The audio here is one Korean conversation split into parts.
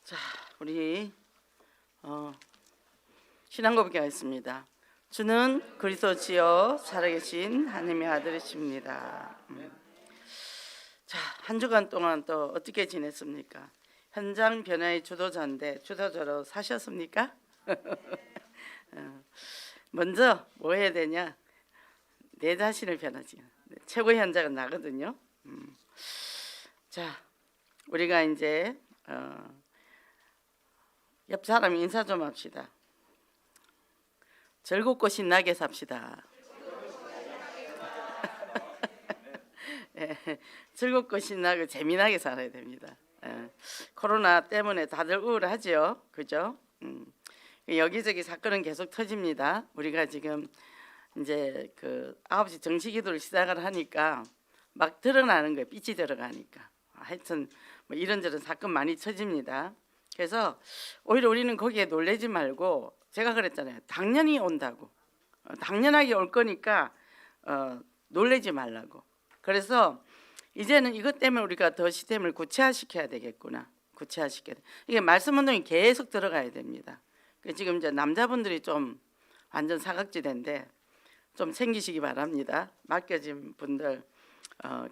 자, 우리 신앙 고백하겠습니다. 주는 그리스도시요 살아계신 하나님의 아들이십니다. 자, 한 주간 동안 또 어떻게 지냈습니까? 현장 변화의 주도자인데 주도자로 사셨습니까? 먼저 뭐 해야 되냐? 내 자신을 변하지. 최고의 현장은 나거든요. 자, 우리가 이제 옆 사람 인사 좀 합시다. 즐겁고 신나게 삽시다. 예, 즐겁고 신나고 재미나게 살아야 됩니다. 코로나 때문에 다들 우울하죠, 그죠? 여기저기 사건은 계속 터집니다. 우리가 지금 이제 그 9시 정시기도를 시작을 하니까 막 드러나는 거예요. 빛이 들어가니까. 하여튼 뭐 이런저런 사건 많이 터집니다. 그래서 오히려 우리는 거기에 놀라지 말고, 제가 그랬잖아요. 당연히 온다고. 당연하게 올 거니까 놀라지 말라고. 그래서 이제는 이것 때문에 우리가 더 시스템을 구체화시켜야 되겠구나. 구체화시켜야 돼. 이게 말씀 운동이 계속 들어가야 됩니다. 지금 이제 남자분들이 좀 완전 사각지대인데 좀 챙기시기 바랍니다. 맡겨진 분들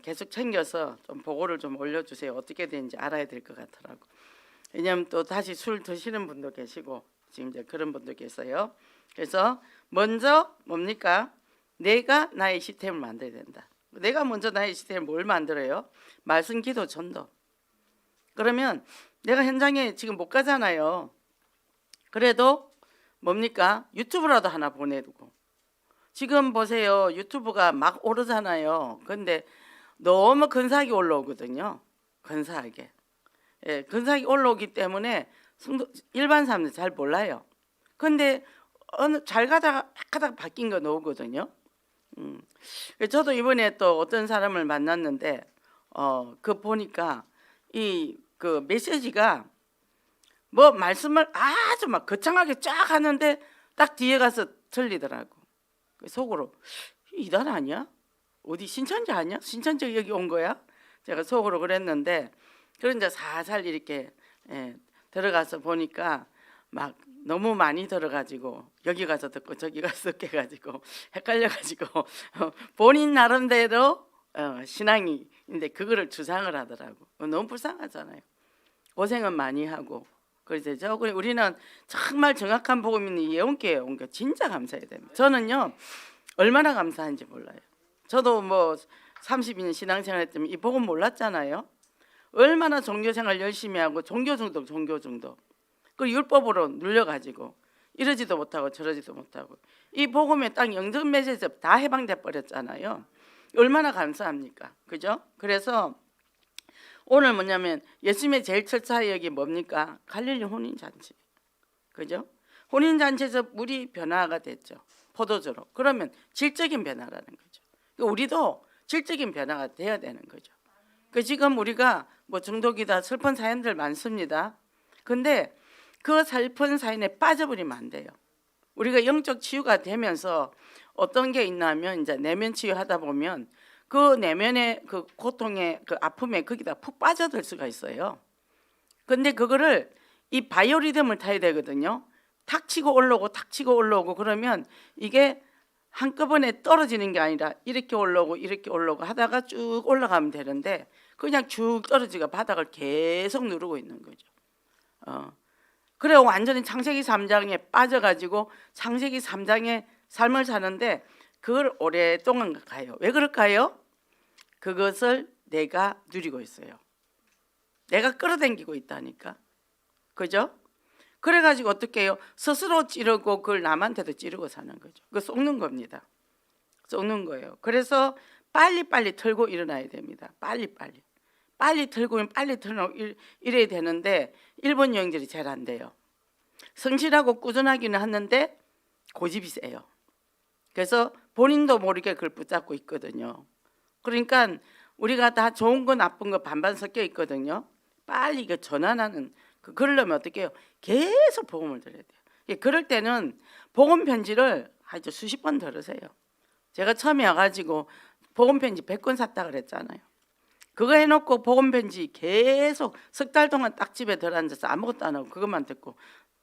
계속 챙겨서 좀 보고를 좀 올려주세요. 어떻게 되는지 알아야 될 것 같더라고. 왜냐하면 또 다시 술 드시는 분도 계시고 지금 이제 그런 분도 계세요. 그래서 먼저 뭡니까? 내가 나의 시스템을 만들어야 된다. 내가 먼저 나의 시스템을 뭘 만들어요? 말씀, 기도, 전도. 그러면 내가 현장에 지금 못 가잖아요. 그래도 뭡니까? 유튜브라도 하나 보내두고. 지금 보세요. 유튜브가 막 오르잖아요. 근데 너무 근사하게 올라오거든요. 근사하게. 예, 근사하게 올라오기 때문에 일반 사람들 잘 몰라요. 근데 잘 가다가 바뀐 거 나오거든요. 저도 이번에 또 어떤 사람을 만났는데 그 보니까 이 그 메시지가 뭐 말씀을 아주 막 거창하게 쫙 하는데 딱 뒤에 가서 틀리더라고. 속으로 이단 아니야? 어디 신천지 아니야? 신천지 여기 온 거야? 제가 속으로 그랬는데, 그런 이제 살살 이렇게 들어가서 보니까 막 너무 많이 들어가지고 여기 가서 듣고 저기 가서 듣게 가지고 헷갈려가지고 본인 나름대로 신앙이인데 그거를 주장을 하더라고. 너무 불쌍하잖아요. 고생은 많이 하고. 그래서 우리는 정말 정확한 복음 있는 예언교회에 온 게 진짜 감사해야 됩니다. 저는요 얼마나 감사한지 몰라요. 저도 뭐 32년 신앙생활 했지만 이 복음 몰랐잖아요. 얼마나 종교생활 열심히 하고 종교 중독. 그 율법으로 눌려가지고 이러지도 못하고 저러지도 못하고 이 복음에 딱 영적 메시지에서 다 해방돼 버렸잖아요. 얼마나 감사합니까? 그죠? 그래서 오늘 뭐냐면 예수님의 제일 철저한 여기 뭡니까? 갈릴리 혼인잔치. 그죠? 혼인잔치에서 물이 변화가 됐죠. 포도주로. 그러면 질적인 변화라는 거죠. 우리도 질적인 변화가 돼야 되는 거죠. 지금 우리가 뭐 중독이다 슬픈 사연들 많습니다. 근데 그 슬픈 사연에 빠져버리면 안 돼요. 우리가 영적 치유가 되면서 어떤 게 있냐면 이제 내면 치유하다 보면 그 내면의 그 고통의 그 아픔에 거기다 푹 빠져들 수가 있어요. 근데 그거를 이 바이오리듬을 타야 되거든요. 탁 치고 올라오고 그러면 이게 한꺼번에 떨어지는 게 아니라 이렇게 올라오고 하다가 쭉 올라가면 되는데 그냥 쭉 떨어지가 바닥을 계속 누르고 있는 거죠. 그래 완전히 창세기 3장에 빠져가지고 창세기 3장의 삶을 사는데 그걸 오랫동안 가요. 왜 그럴까요? 그것을 내가 누리고 있어요. 내가 끌어당기고 있다니까. 그죠? 그래가지고 어떻게 해요? 스스로 찌르고 그걸 남한테도 찌르고 사는 거죠. 그거 속는 겁니다. 속는 거예요. 그래서 빨리 털고 일어나야 됩니다. 빨리 털고 빨리 털고 이래야 되는데 일본 여행들이 잘 안 돼요. 성실하고 꾸준하기는 하는데 고집이 세요. 그래서 본인도 모르게 그걸 붙잡고 있거든요. 그러니까 우리가 다 좋은 거 나쁜 거 반반 섞여 있거든요. 빨리 이거 전환하는 그러려면 어떻게 해요? 계속 복음을 들어야 돼요. 그럴 때는 복음 편지를 아주 수십 번 들으세요. 제가 처음에 와가지고 복음 편지 100권 샀다 그랬잖아요. 그거 해놓고 복음 편지 계속 석 달 동안 딱 집에 들어앉아서 아무것도 안 하고 그것만 듣고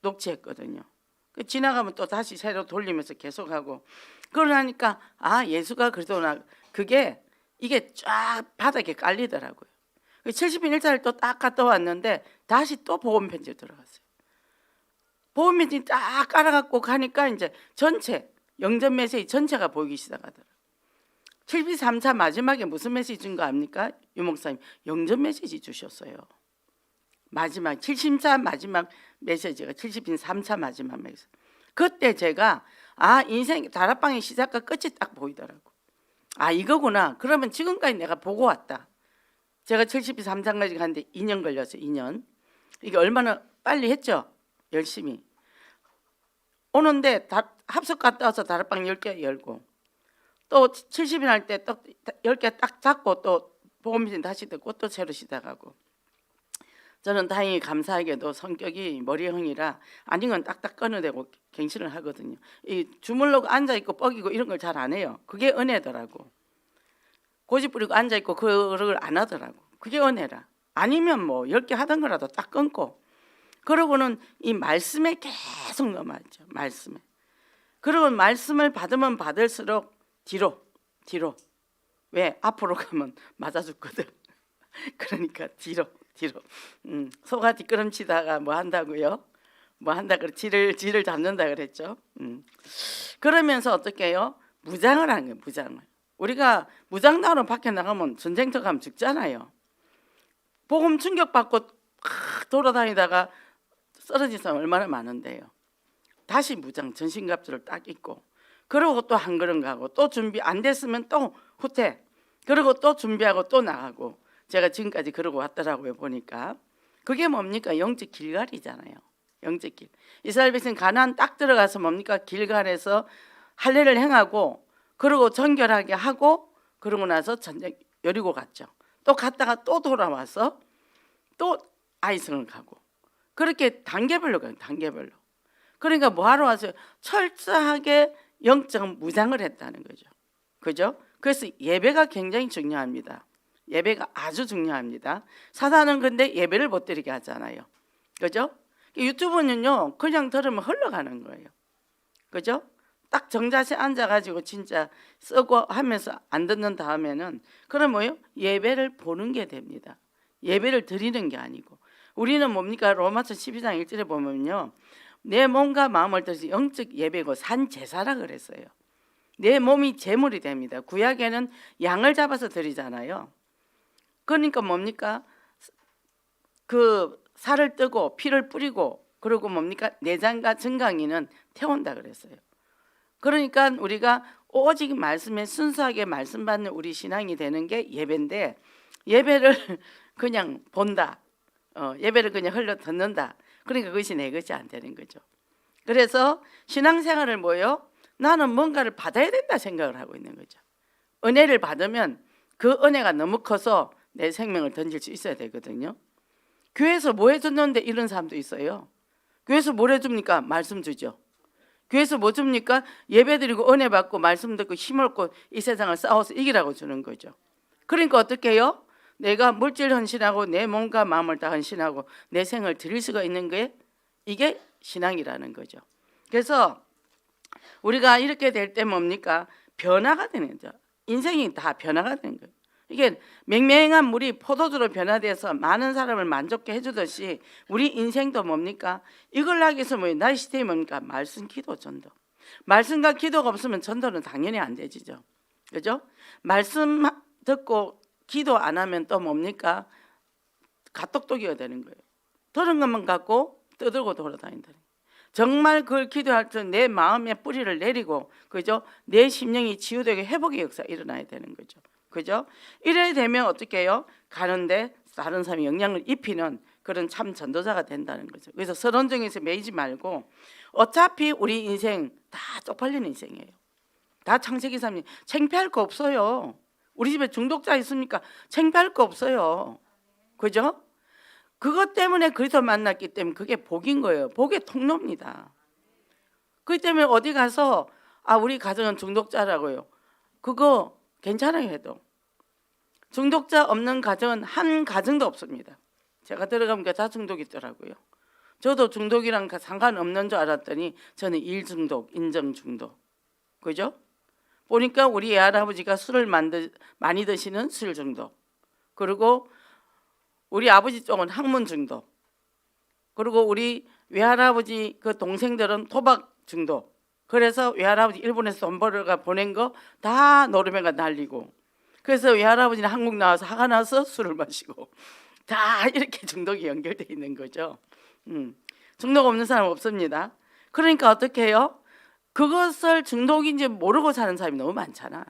녹취했거든요. 지나가면 또 다시 새로 돌리면서 계속하고 그러니까 아 예수가 그래도 나 그게 이게 쫙 바닥에 깔리더라고요. 70인 일자를 또 딱 갔다 왔는데 다시 또 복음 편지 들어갔어요. 복음 편지 딱 깔아갖고 가니까 이제 전체 영전 메시지 전체가 보이기 시작하더라고요. 73차 마지막에 무슨 메시지 준 거 압니까? 유 목사님 영전 메시지 주셨어요. 마지막 70차 마지막 메시지가 73차 마지막 메시지. 그때 제가 아 인생 다락방의 시작과 끝이 딱 보이더라고. 아 이거구나. 그러면 지금까지 내가 보고 왔다. 제가 73장까지 갔는데 2년 걸렸어요. 2년. 이게 얼마나 빨리 했죠? 열심히. 오는데 합석 갔다 와서 다락방 10개 열고 또 70일 할 때 또 10개 딱 잡고 또 복음신 다시 듣고 또 새로 시작하고 저는 다행히 감사하게도 성격이 머리형이라 아닌 건 딱딱 끊어대고 갱신을 하거든요. 이 주물르고 앉아있고 뻐기고 이런 걸 잘 안 해요. 그게 은혜더라고. 고집 부리고 앉아있고 그걸 안 하더라고. 그게 은혜라. 아니면 뭐 10개 하던 거라도 딱 끊고 그러고는 이 말씀에 계속 넘어왔죠. 말씀에. 그리고 말씀을 받으면 받을수록 뒤로 왜 앞으로 가면 맞아 죽거든. 그러니까 뒤로 소가 뒷걸음치다가 뭐 한다고요? 뭐 한다 그래 지를 잡는다 그랬죠. 그러면서 어떻게 해요? 무장을 한 거예요. 무장을. 우리가 무장단으로 밖에 나가면 전쟁터 가면 죽잖아요. 복음 충격받고 돌아다니다가 쓰러진 사람 얼마나 많은데요. 다시 무장 전신갑주를 딱 입고 그러고 또 한 걸음 가고 또 준비 안 됐으면 또 후퇴 그리고 또 준비하고 또 나가고 제가 지금까지 그러고 왔더라고요. 보니까 그게 뭡니까? 영적 길갈이잖아요. 영적 길. 이스라엘 백성 가나안 딱 들어가서 뭡니까? 길갈에서 할례를 행하고 그러고 정결하게 하고 그러고 나서 전쟁 여리고 갔죠. 또 갔다가 또 돌아와서 또 아이성을 가고 그렇게 단계별로 가요. 단계별로. 그러니까 뭐하러 왔어요? 철저하게 영적 무장을 했다는 거죠. 그죠? 그래서 예배가 굉장히 중요합니다. 예배가 아주 중요합니다. 사단은 근데 예배를 못 드리게 하잖아요. 그죠? 유튜브는요 그냥 들으면 흘러가는 거예요. 그죠? 딱 정자세 앉아가지고 진짜 쓰고 하면서 안 듣는 다음에는 그럼 뭐요? 예배를 보는 게 됩니다. 예배를 드리는 게 아니고 우리는 뭡니까? 로마서 12장 1절에 보면요 내 몸과 마음을 들여서 영적 예배고 산 제사라 그랬어요. 내 몸이 제물이 됩니다. 구약에는 양을 잡아서 드리잖아요. 그러니까 뭡니까? 그 살을 뜨고 피를 뿌리고 그리고 뭡니까? 내장과 증강이는 태운다 그랬어요. 그러니까 우리가 오직 말씀에 순수하게 말씀 받는 우리 신앙이 되는 게 예배인데 예배를 그냥 본다. 예배를 그냥 흘러 듣는다. 그러니까 그것이 내 것이 안 되는 거죠. 그래서 신앙생활을 뭐요? 나는 뭔가를 받아야 된다 생각을 하고 있는 거죠. 은혜를 받으면 그 은혜가 너무 커서 내 생명을 던질 수 있어야 되거든요. 교회에서 뭐 해줬는데 이런 사람도 있어요. 교회에서 뭘 해줍니까? 말씀 주죠. 교회에서 뭐 줍니까? 예배 드리고 은혜 받고 말씀 듣고 힘 얻고 이 세상을 싸워서 이기라고 주는 거죠. 그러니까 어떻게 해요? 내가 물질 헌신하고 내 몸과 마음을 다 헌신하고 내 생을 드릴 수가 있는 게 이게 신앙이라는 거죠. 그래서 우리가 이렇게 될 때 뭡니까? 변화가 되는 거죠. 인생이 다 변화가 되는 거예요. 이게 맹맹한 물이 포도주로 변화돼서 많은 사람을 만족해 해주듯이 우리 인생도 뭡니까? 이걸 하기 위해서 나의 시스템이 뭡니까? 말씀, 기도, 전도. 말씀과 기도가 없으면 전도는 당연히 안 되지죠. 그죠? 말씀 듣고 기도 안 하면 또 뭡니까? 갓똑똑이가 되는 거예요. 들은 것만 갖고 떠들고 돌아다닌다는 거예요. 정말 그걸 기도할 때 내 마음의 뿌리를 내리고 그죠? 내 심령이 치유되게 회복의 역사가 일어나야 되는 거죠. 그죠? 이래 되면 어떻게 해요? 가는데 다른 사람이 영향을 입히는 그런 참 전도자가 된다는 거죠. 그래서 서론정에서 매이지 말고 어차피 우리 인생 다 쪽팔리는 인생이에요. 다 창세기 3년 창피할 거 없어요. 우리 집에 중독자 있습니까? 창피할 거 없어요. 그죠? 그것 때문에 그리스도 만났기 때문에 그게 복인 거예요. 복의 통로입니다. 그렇기 때문에 어디 가서 우리 가정은 중독자라고요. 그거 괜찮아요 해도. 중독자 없는 가정은 한 가정도 없습니다. 제가 들어가니까 다 중독이 있더라고요. 저도 중독이랑 상관없는 줄 알았더니 저는 일 중독, 인정 중독. 그죠? 보니까 우리 외할아버지가 술을 많이 드시는 술 중독. 그리고 우리 아버지 쪽은 학문 중독. 그리고 우리 외할아버지 그 동생들은 도박 중독. 그래서 외할아버지 일본에서 돈 벌어가 보낸 거 다 노름에가 날리고, 그래서 외할아버지는 한국 나와서 화가 나서 술을 마시고, 다 이렇게 중독이 연결돼 있는 거죠. 중독 없는 사람 없습니다. 그러니까 어떻게 해요? 그것을 중독인지 모르고 사는 사람이 너무 많잖아.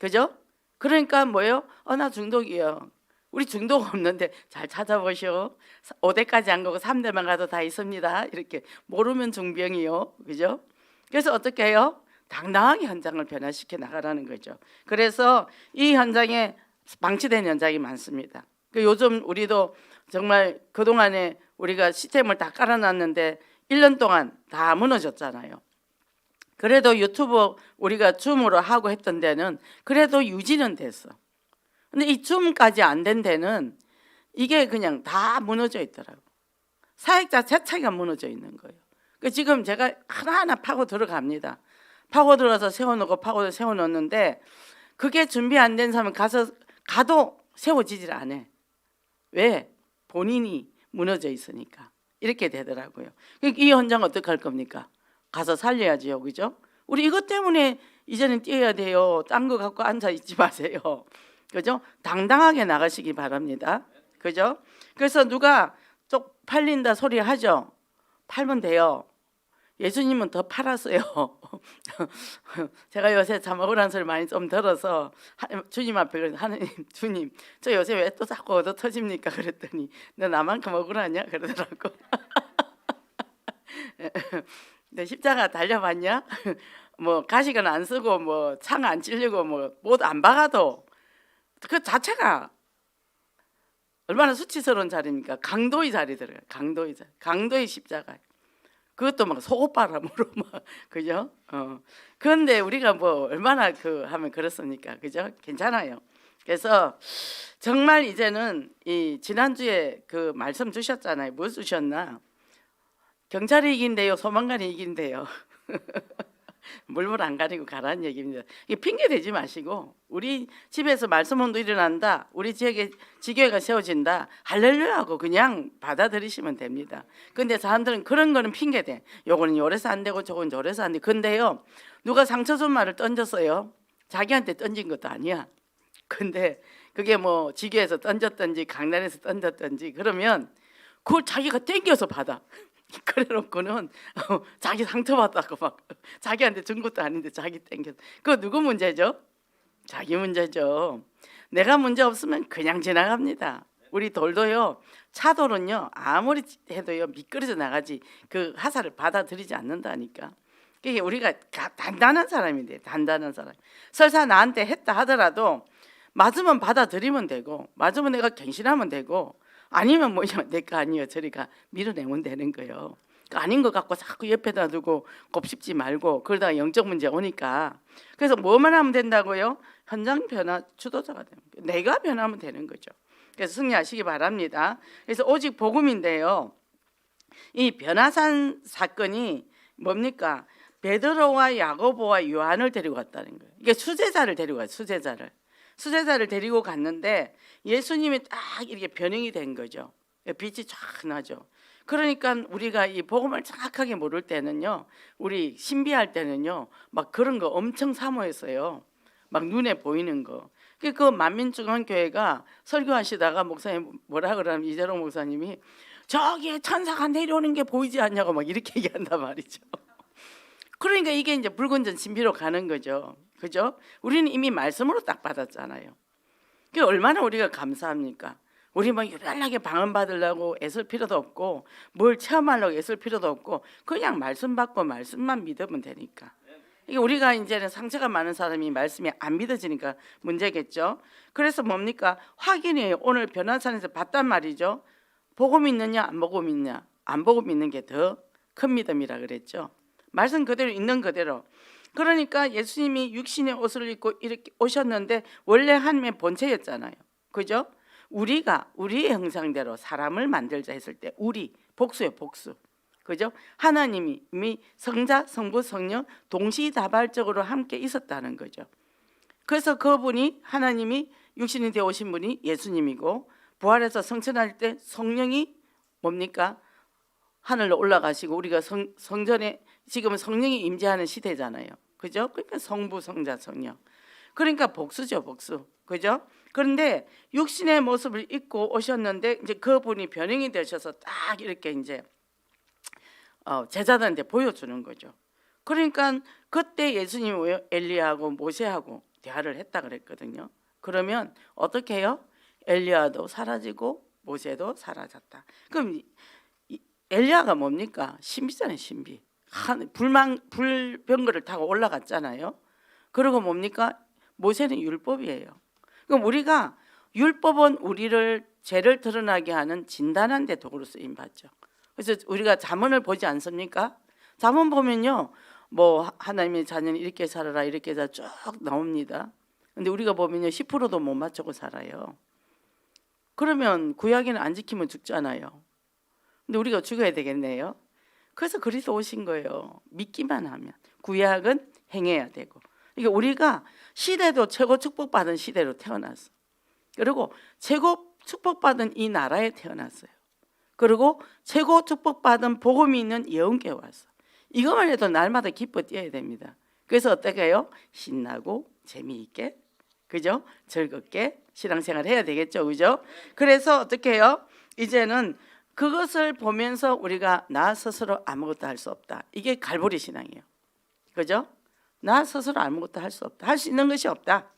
그죠? 그러니까 뭐예요? 나 중독이에요. 우리 중독 없는데 잘 찾아보시오. 5대까지 안 가고 3대만 가도 다 있습니다. 이렇게 모르면 중병이요. 그죠? 그래서 어떻게 해요? 당당하게 현장을 변화시켜 나가라는 거죠. 그래서 이 현장에 방치된 현장이 많습니다. 요즘 우리도 정말 그동안에 우리가 시스템을 다 깔아놨는데 1년 동안 다 무너졌잖아요. 그래도 유튜브 우리가 줌으로 하고 했던 데는 그래도 유지는 됐어. 근데 이 줌까지 안 된 데는 이게 그냥 다 무너져 있더라고. 사역자 자체가 무너져 있는 거예요. 지금 제가 하나하나 파고 들어갑니다. 파고 들어서 세워놓고 파고 세워놓는데 그게 준비 안 된 사람은 가도 세워지질 않아. 왜? 본인이 무너져 있으니까. 이렇게 되더라고요. 이 현장 어떻게 할 겁니까? 가서 살려야지요. 그죠? 우리 이것 때문에 이제는 뛰어야 돼요. 딴 거 갖고 앉아 있지 마세요. 그죠? 당당하게 나가시기 바랍니다. 그죠? 그래서 누가 쪽 팔린다 소리 하죠? 팔면 돼요. 예수님은 더 팔았어요. 제가 요새 참 억울한 소리 많이 좀 들어서 주님 앞에 그래서 하나님, 주님, 저 요새 왜 또 자꾸 얻어 터집니까? 그랬더니 너 나만큼 억울하냐? 그러더라고. 내 십자가 달려봤냐? 뭐 가식은 안 쓰고 뭐 창 안 찔리고 뭐 못 안 박아도 그 자체가 얼마나 수치스러운 자리입니까? 강도의 자리 들어요. 강도의 자리, 강도의 십자가. 그것도 막 속옷바람으로 막 그죠? 그런데 우리가 뭐 얼마나 하면 그렇습니까? 그죠? 괜찮아요. 그래서 정말 이제는 이 지난주에 그 말씀 주셨잖아요. 뭐 주셨나? 경찰이 이긴대요, 소방관이 이긴대요. 물불 안 가리고 가라는 얘기입니다. 이게 핑계 대지 마시고 우리 집에서 말씀 온도 일어난다, 우리 지역에 지교회가 세워진다, 할렐루야하고 그냥 받아들이시면 됩니다. 근데 사람들은 그런 거는 핑계 대. 요거는 요래서 안 되고 저건 저래서 안 돼. 근데요, 누가 상처 말을 던졌어요. 자기한테 던진 것도 아니야. 근데 그게 뭐 지교에서 던졌든지 강단에서 던졌든지 그러면 그걸 자기가 땡겨서 받아. 그래놓고는 자기 상처받았고 막 자기한테 준 것도 아닌데 자기 땡겨. 그거 누구 문제죠? 자기 문제죠. 내가 문제 없으면 그냥 지나갑니다. 우리 돌도요, 차돌은요 아무리 해도요 미끄러져 나가지 그 하사를 받아들이지 않는다니까. 그게 우리가 단단한 사람인데, 단단한 사람. 설사 나한테 했다 하더라도 맞으면 받아들이면 되고, 맞으면 내가 갱신하면 되고, 아니면 뭐냐, 내 거 아니요 저리가 밀어내면 되는 거예요. 아닌 것 같고 자꾸 옆에다 두고 곱씹지 말고 그러다가 영적 문제 오니까. 그래서 뭐만 하면 된다고요? 현장 변화 주도자가 되는 거예요. 내가 변하면 되는 거죠. 그래서 승리하시기 바랍니다. 그래서 오직 복음인데요, 이 변화산 사건이 뭡니까? 베드로와 야고보와 요한을 데리고 갔다는 거예요. 이게 수제자를 데리고 갔어요. 수제자를 데리고 갔는데 예수님이 딱 이렇게 변형이 된 거죠. 빛이 쫙 나죠. 그러니까 우리가 이 복음을 정확하게 모를 때는요, 우리 신비할 때는요, 막 그런 거 엄청 사모했어요. 막 눈에 보이는 거. 그 만민중앙교회가 설교하시다가 목사님 뭐라 그러면 이재롱 목사님이 저기에 천사가 내려오는 게 보이지 않냐고 막 이렇게 얘기한단 말이죠. 그러니까 이게 이제 불건전 신비로 가는 거죠. 그죠? 우리는 이미 말씀으로 딱 받았잖아요. 그게 얼마나 우리가 감사합니까? 우리 막 유별나게 방언 받으려고 애쓸 필요도 없고 뭘 체험하려고 애쓸 필요도 없고 그냥 말씀 받고 말씀만 믿으면 되니까. 이게 우리가 이제는 상처가 많은 사람이 말씀이 안 믿어지니까 문제겠죠. 그래서 뭡니까? 확인이 오늘 변화산에서 봤단 말이죠. 보고 믿느냐 안 보고 믿냐. 안 보고 믿는 게 더 큰 믿음이라 그랬죠. 말씀 그대로 있는 그대로. 그러니까 예수님이 육신의 옷을 입고 이렇게 오셨는데 원래 하나님의 본체였잖아요. 그죠? 우리가 우리의 형상대로 사람을 만들자 했을 때 우리 복수예요, 복수. 그죠? 하나님이 성자, 성부, 성령 동시다발적으로 함께 있었다는 거죠. 그래서 그분이 하나님이 육신이 되어 오신 분이 예수님이고 부활해서 성천할 때 성령이 뭡니까? 하늘로 올라가시고 우리가 성전에 지금은 성령이 임재하는 시대잖아요. 그죠? 그러니까 성부, 성자, 성령. 그러니까 복수죠, 복수. 그죠? 그런데 육신의 모습을 입고 오셨는데 이제 그분이 변형이 되셔서 딱 이렇게 이제 제자들한테 보여주는 거죠. 그러니까 그때 예수님이 엘리야하고 모세하고 대화를 했다 그랬거든요. 그러면 어떻게 해요? 엘리야도 사라지고 모세도 사라졌다. 그럼 엘리야가 뭡니까? 신비잖아요, 신비. 불병거를 타고 올라갔잖아요. 그리고 뭡니까? 모세는 율법이에요. 그럼 우리가 율법은 우리를 죄를 드러나게 하는 진단한 데 도구로 쓰임 받죠. 그래서 우리가 잠언을 보지 않습니까? 잠언 보면요, 뭐 하나님의 자녀는 이렇게 살아라 이렇게 다 쭉 나옵니다. 근데 우리가 보면요 10%도 못 맞추고 살아요. 그러면 구약에는 안 지키면 죽잖아요. 근데 우리가 죽어야 되겠네요. 그래서 그리스도 오신 거예요. 믿기만 하면. 구약은 행해야 되고. 이게 우리가 시대도 최고 축복받은 시대로 태어났어. 그리고 최고 축복받은 이 나라에 태어났어요. 그리고 최고 축복받은 복음이 있는 예언교회 왔어. 이것만 해도 날마다 기뻐 뛰어야 됩니다. 그래서 어떻게 해요? 신나고 재미있게, 그죠? 즐겁게 신앙생활 해야 되겠죠, 그죠? 그래서 어떻게 해요? 이제는 그것을 보면서 우리가 나 스스로 아무것도 할 수 없다. 이게 갈보리 신앙이에요. 그죠? 나 스스로 아무것도 할 수 없다. 할 수 있는 것이 없다.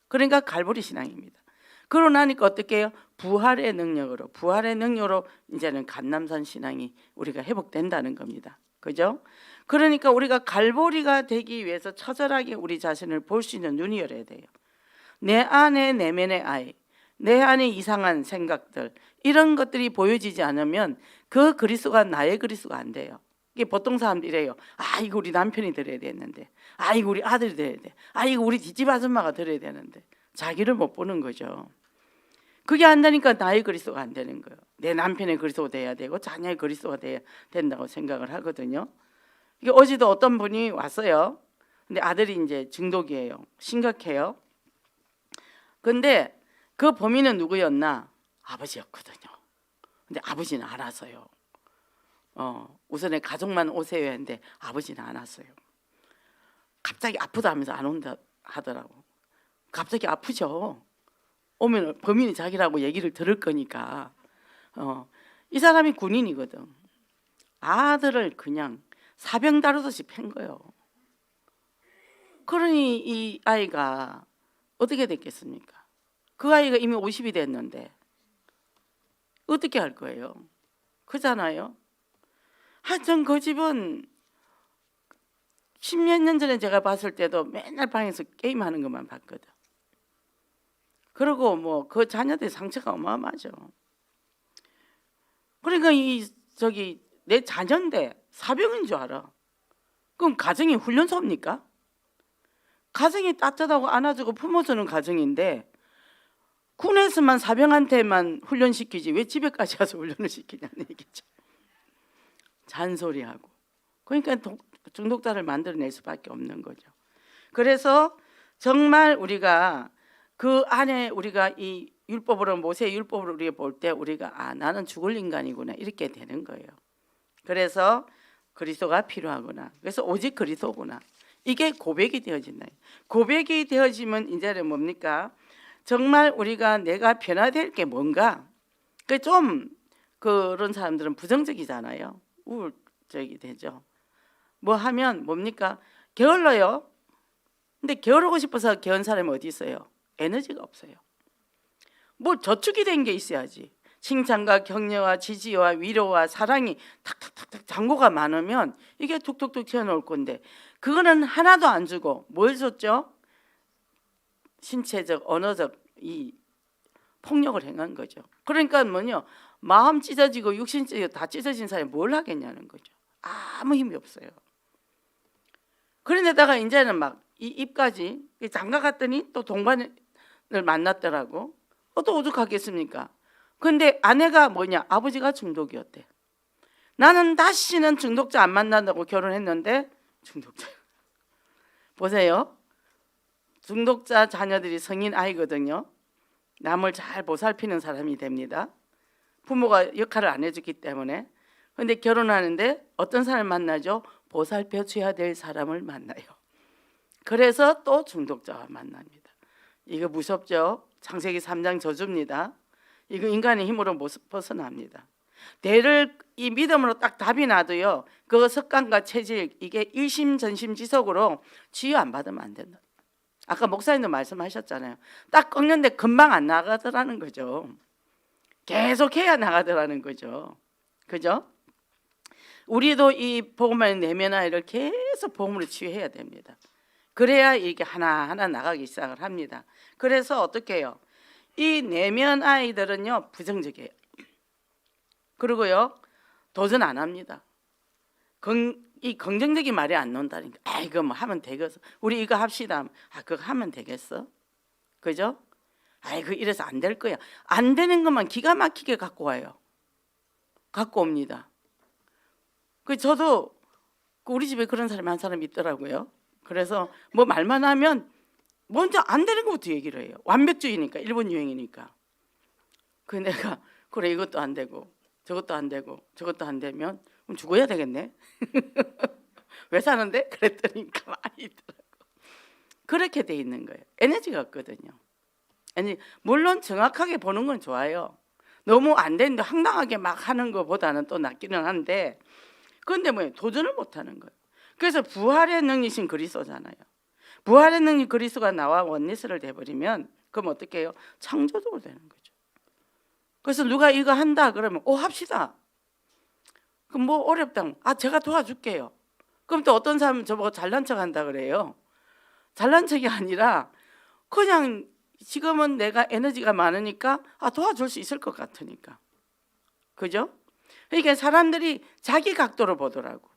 그러니까 갈보리 신앙입니다. 그러고 나니까 어떻게 해요? 부활의 능력으로 이제는 감람산 신앙이 우리가 회복된다는 겁니다. 그죠? 그러니까 우리가 갈보리가 되기 위해서 처절하게 우리 자신을 볼 수 있는 눈이 열어야 돼요. 내 안에 내면의 아이, 내 안에 이상한 생각들, 이런 것들이 보여지지 않으면 그 그리스도가 나의 그리스도가 안 돼요. 이게 보통 사람들이 이래요. 아, 이거 우리 남편이 들어야 되는데, 아, 이거 우리 아들이 들어야 돼, 아, 이거 우리 뒷집 아줌마가 들어야 되는데, 자기를 못 보는 거죠. 그게 안 되니까 나의 그리스도가 안 되는 거예요. 내 남편의 그리스도가 돼야 되고 자녀의 그리스도가 돼야 된다고 생각을 하거든요. 이게 어제도 어떤 분이 왔어요. 근데 아들이 이제 중독이에요. 심각해요. 근데 그 범인은 누구였나? 아버지였거든요. 근데 아버지는 안 왔어요. 우선에 가족만 오세요 했는데 아버지는 안 왔어요. 갑자기 아프다 하면서 안 온다 하더라고. 갑자기 아프죠. 오면 범인이 자기라고 얘기를 들을 거니까. 이 사람이 군인이거든. 아들을 그냥 사병 다루듯이 팬 거예요. 그러니 이 아이가 어떻게 됐겠습니까? 그 아이가 이미 50이 됐는데 어떻게 할 거예요? 그잖아요. 하여튼 그 집은 10몇 년 전에 제가 봤을 때도 맨날 방에서 게임하는 것만 봤거든. 그리고 뭐 그 자녀들 상처가 어마어마하죠. 그러니까 내 자녀인데 사병인 줄 알아. 그럼 가정이 훈련소입니까? 가정이 따뜻하고 안아주고 품어주는 가정인데 군에서만 사병한테만 훈련시키지 왜 집에까지 가서 훈련을 시키냐는 얘기죠. 잔소리하고. 그러니까 중독자를 만들어낼 수밖에 없는 거죠. 그래서 정말 우리가 그 안에 우리가 이 율법으로 모세의 율법으로 우리가 볼 때 우리가 나는 죽을 인간이구나 이렇게 되는 거예요. 그래서 그리스도가 필요하구나. 그래서 오직 그리스도구나. 이게 고백이 되어진다. 고백이 되어지면 이제는 뭡니까? 정말 우리가 내가 변화될 게 뭔가. 좀 그런 사람들은 부정적이잖아요. 우울적이 되죠. 뭐 하면 뭡니까? 게을러요. 근데 게으르고 싶어서 게으른 사람이 어디 있어요? 에너지가 없어요. 뭐 저축이 된 게 있어야지. 칭찬과 격려와 지지와 위로와 사랑이 탁탁탁탁 잔고가 많으면 이게 툭툭툭 튀어나올 건데 그거는 하나도 안 주고 뭘 줬죠? 신체적, 언어적 이 폭력을 행한 거죠. 그러니까 뭐냐? 마음 찢어지고 육신 찢어지고 다 찢어진 사람이 뭘 하겠냐는 거죠. 아무 힘이 없어요. 그런데다가 이제는 막 이 입까지 장가 갔더니 또 동반을 만났더라고. 또 오죽하겠습니까? 근데 아내가 뭐냐? 아버지가 중독이었대. 나는 다시는 중독자 안 만난다고 결혼했는데 중독자. 보세요. 중독자 자녀들이 성인 아이거든요. 남을 잘 보살피는 사람이 됩니다. 부모가 역할을 안 해주기 때문에. 근데 결혼하는데 어떤 사람을 만나죠? 보살펴 줘야 될 사람을 만나요. 그래서 또 중독자와 만납니다. 이거 무섭죠? 창세기 3장 저주입니다. 이거 인간의 힘으로 못 벗어납니다. 대를 이 믿음으로 딱 답이 나도요, 그 습관과 체질, 이게 일심전심지속으로 치유 안 받으면 안 된다. 아까 목사님도 말씀하셨잖아요. 딱 꺾는데 금방 안 나가더라는 거죠. 계속해야 나가더라는 거죠. 그죠? 우리도 이 복음을 내면화를 계속 복음으로 치유해야 됩니다. 그래야 이게 하나하나 나가기 시작을 합니다. 그래서 어떻게 해요? 이 내면 아이들은요, 부정적이에요. 그리고요, 도전 안 합니다. 이 긍정적인 말이 안 나온다니까. 아, 이거 뭐 하면 되겠어. 우리 이거 합시다. 아, 그거 하면 되겠어? 그죠? 아이고, 이래서 안 될 거야. 안 되는 것만 기가 막히게 갖고 와요. 갖고 옵니다. 저도 우리 집에 그런 사람이 한 사람 있더라고요. 그래서 뭐 말만 하면 먼저 안 되는 것부터 얘기를 해요. 완벽주의니까, 일본 유행이니까. 그래서 내가 그래, 이것도 안 되고 저것도 안 되고 저것도 안 되면 그럼 죽어야 되겠네. 왜 사는데? 그랬더니 가만히 있더라고. 그렇게 돼 있는 거예요. 에너지가 없거든요. 아니, 물론 정확하게 보는 건 좋아요. 너무 안 되는데 황당하게 막 하는 것보다는 또 낫기는 한데, 그런데 뭐예요? 도전을 못 하는 거예요. 그래서 부활의 능력이신 그리스도잖아요. 부활의 능력 그리스도가 나와 원리스를 돼버리면 그럼 어떻게 해요? 창조적으로 되는 거죠. 그래서 누가 이거 한다 그러면 합시다. 그럼 뭐 어렵다. 아, 제가 도와줄게요. 그럼 또 어떤 사람은 저보고 잘난 척 한다 그래요. 잘난 척이 아니라 그냥 지금은 내가 에너지가 많으니까 도와줄 수 있을 것 같으니까. 그죠? 그러니까 사람들이 자기 각도로 보더라고.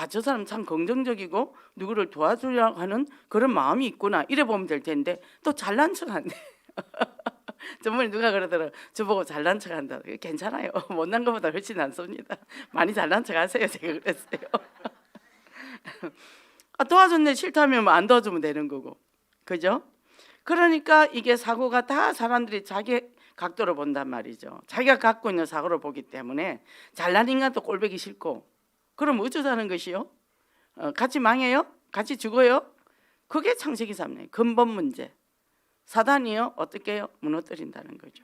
저 사람 참 긍정적이고 누구를 도와주려고 하는 그런 마음이 있구나. 이래 보면 될 텐데 또 잘난 척 한대. 저번에 누가 그러더라고. 저보고 잘난 척 한다. 괜찮아요. 못난 것보다 훨씬 낫습니다. 많이 잘난 척 하세요. 제가 그랬어요. 도와줬는데 싫다면 뭐 안 도와주면 되는 거고. 그죠? 그러니까 이게 사고가 다 사람들이 자기 각도로 본단 말이죠. 자기가 갖고 있는 사고를 보기 때문에 잘난 인간도 꼴보기 싫고, 그럼 어쩌자는 것이요? 같이 망해요? 같이 죽어요? 그게 창세기 3년 근본 문제. 사단이요? 어떻게 해요? 무너뜨린다는 거죠.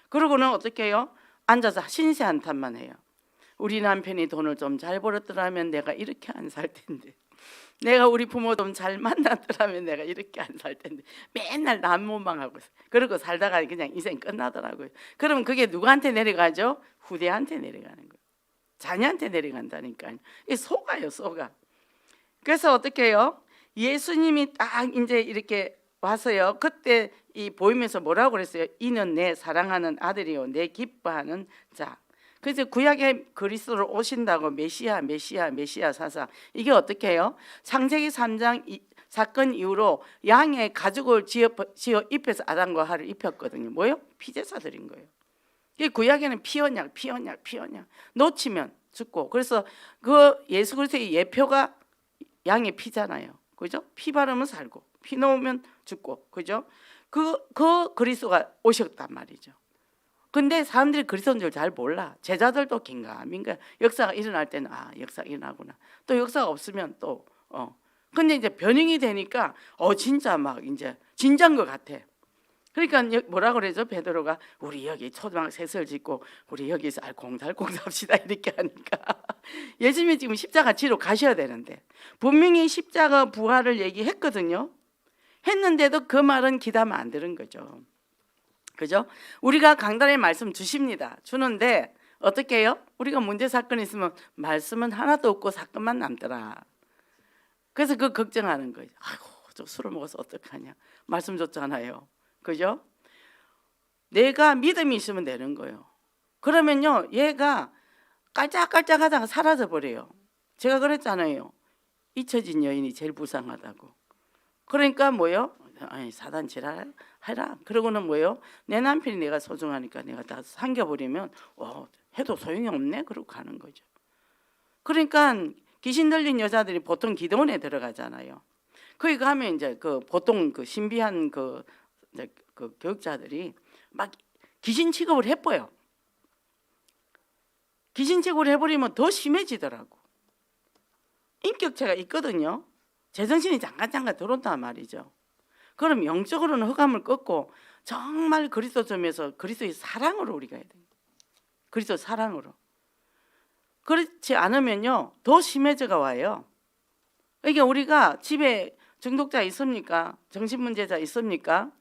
그러고는 어떻게 해요? 앉아서 신세 한탄만 해요. 우리 남편이 돈을 좀 잘 벌었더라면 내가 이렇게 안 살 텐데, 내가 우리 부모 좀 잘 만났더라면 내가 이렇게 안 살 텐데, 맨날 남 원망하고 그러고 살다가 그냥 인생 끝나더라고요. 그러면 그게 누구한테 내려가죠? 후대한테 내려가는 거예요. 자녀한테 내려간다니까요. 이 속아요, 속아. 그래서 어떻게 해요? 예수님이 딱 이제 이렇게 와서요, 그때 이 보이면서 뭐라고 그랬어요? 이는 내 사랑하는 아들이요, 내 기뻐하는 자. 그래서 구약에 그리스도로 오신다고 메시아 사상, 이게 어떻게 해요? 창세기 3장 사건 이후로 양의 가죽을 지어 입혀서 아담과 하를 입혔거든요. 뭐요? 피제사 드린 거예요. 이 구약에는 피언약 놓치면 죽고, 그래서 그 예수 그리스도의 예표가 양의 피잖아요. 그죠? 피 바르면 살고 피 놓으면 죽고, 그죠? 그 그리스도가 오셨단 말이죠. 근데 사람들이 그리스도인 줄 잘 몰라. 제자들도 긴가민가 역사가 일어날 때는 역사가 일어나구나. 또 역사가 없으면 또 근데 이제 변형이 되니까 진짜 막 이제 진짜인 것 같아. 그러니까 뭐라 그러죠? 베드로가 우리 여기 초등학교 셋을 짓고 우리 여기서 알콩달콩 삽시다 이렇게 하니까 예수님이 지금 십자가 지러 가셔야 되는데 분명히 십자가 부활을 얘기했거든요. 했는데도 그 말은 귀담아 안 들은 거죠. 그죠? 우리가 강단에 말씀 주십니다. 주는데 어떻게 해요? 우리가 문제 사건이 있으면 말씀은 하나도 없고 사건만 남더라. 그래서 그 걱정하는 거예요. 아이고, 저 술을 먹어서 어떡하냐. 말씀 줬잖아요. 그죠? 내가 믿음이 있으면 되는 거예요. 그러면요, 얘가 깔짝깔짝 하다가 사라져 버려요. 제가 그랬잖아요. 잊혀진 여인이 제일 불쌍하다고. 그러니까 뭐요? 아니 사단 지랄해라. 그러고는 뭐요? 내 남편이 내가 소중하니까 내가 다 삼켜버리면 해도 소용이 없네. 그러고 가는 거죠. 그러니까 귀신 들린 여자들이 보통 기도원에 들어가잖아요. 거기 가면 이제 그 보통 그 신비한 이제 그 교육자들이 막 귀신 취급을 해버요. 귀신 취급을 해버리면 더 심해지더라고. 인격체가 있거든요. 제정신이 잠깐 들어온단 말이죠. 그럼 영적으로는 흑암을 꺾고 정말 그리스도점에서 그리스도의 사랑으로 우리가 해야 돼요. 그리스도 사랑으로. 그렇지 않으면요 더 심해져가 와요. 그러니까 우리가 집에 중독자 있습니까? 정신문제자 있습니까?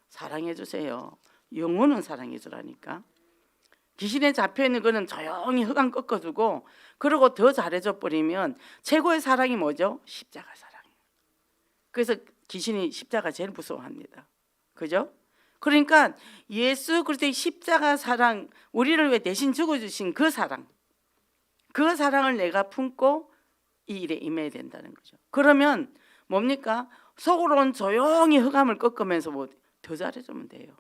사랑해 주세요. 영혼은 사랑해 주라니까. 귀신에 잡혀있는 거는 조용히 흑암 꺾어주고 그러고 더 잘해줘 버리면 최고의 사랑이 뭐죠? 십자가 사랑이에요. 그래서 귀신이 십자가 제일 무서워합니다. 그죠? 그러니까 예수 그리스도의 십자가 사랑, 우리를 위해 대신 죽어주신 그 사랑, 그 사랑을 내가 품고 이 일에 임해야 된다는 거죠. 그러면 뭡니까? 속으로는 조용히 흑암을 꺾으면서 뭐 더 잘해주면 돼요.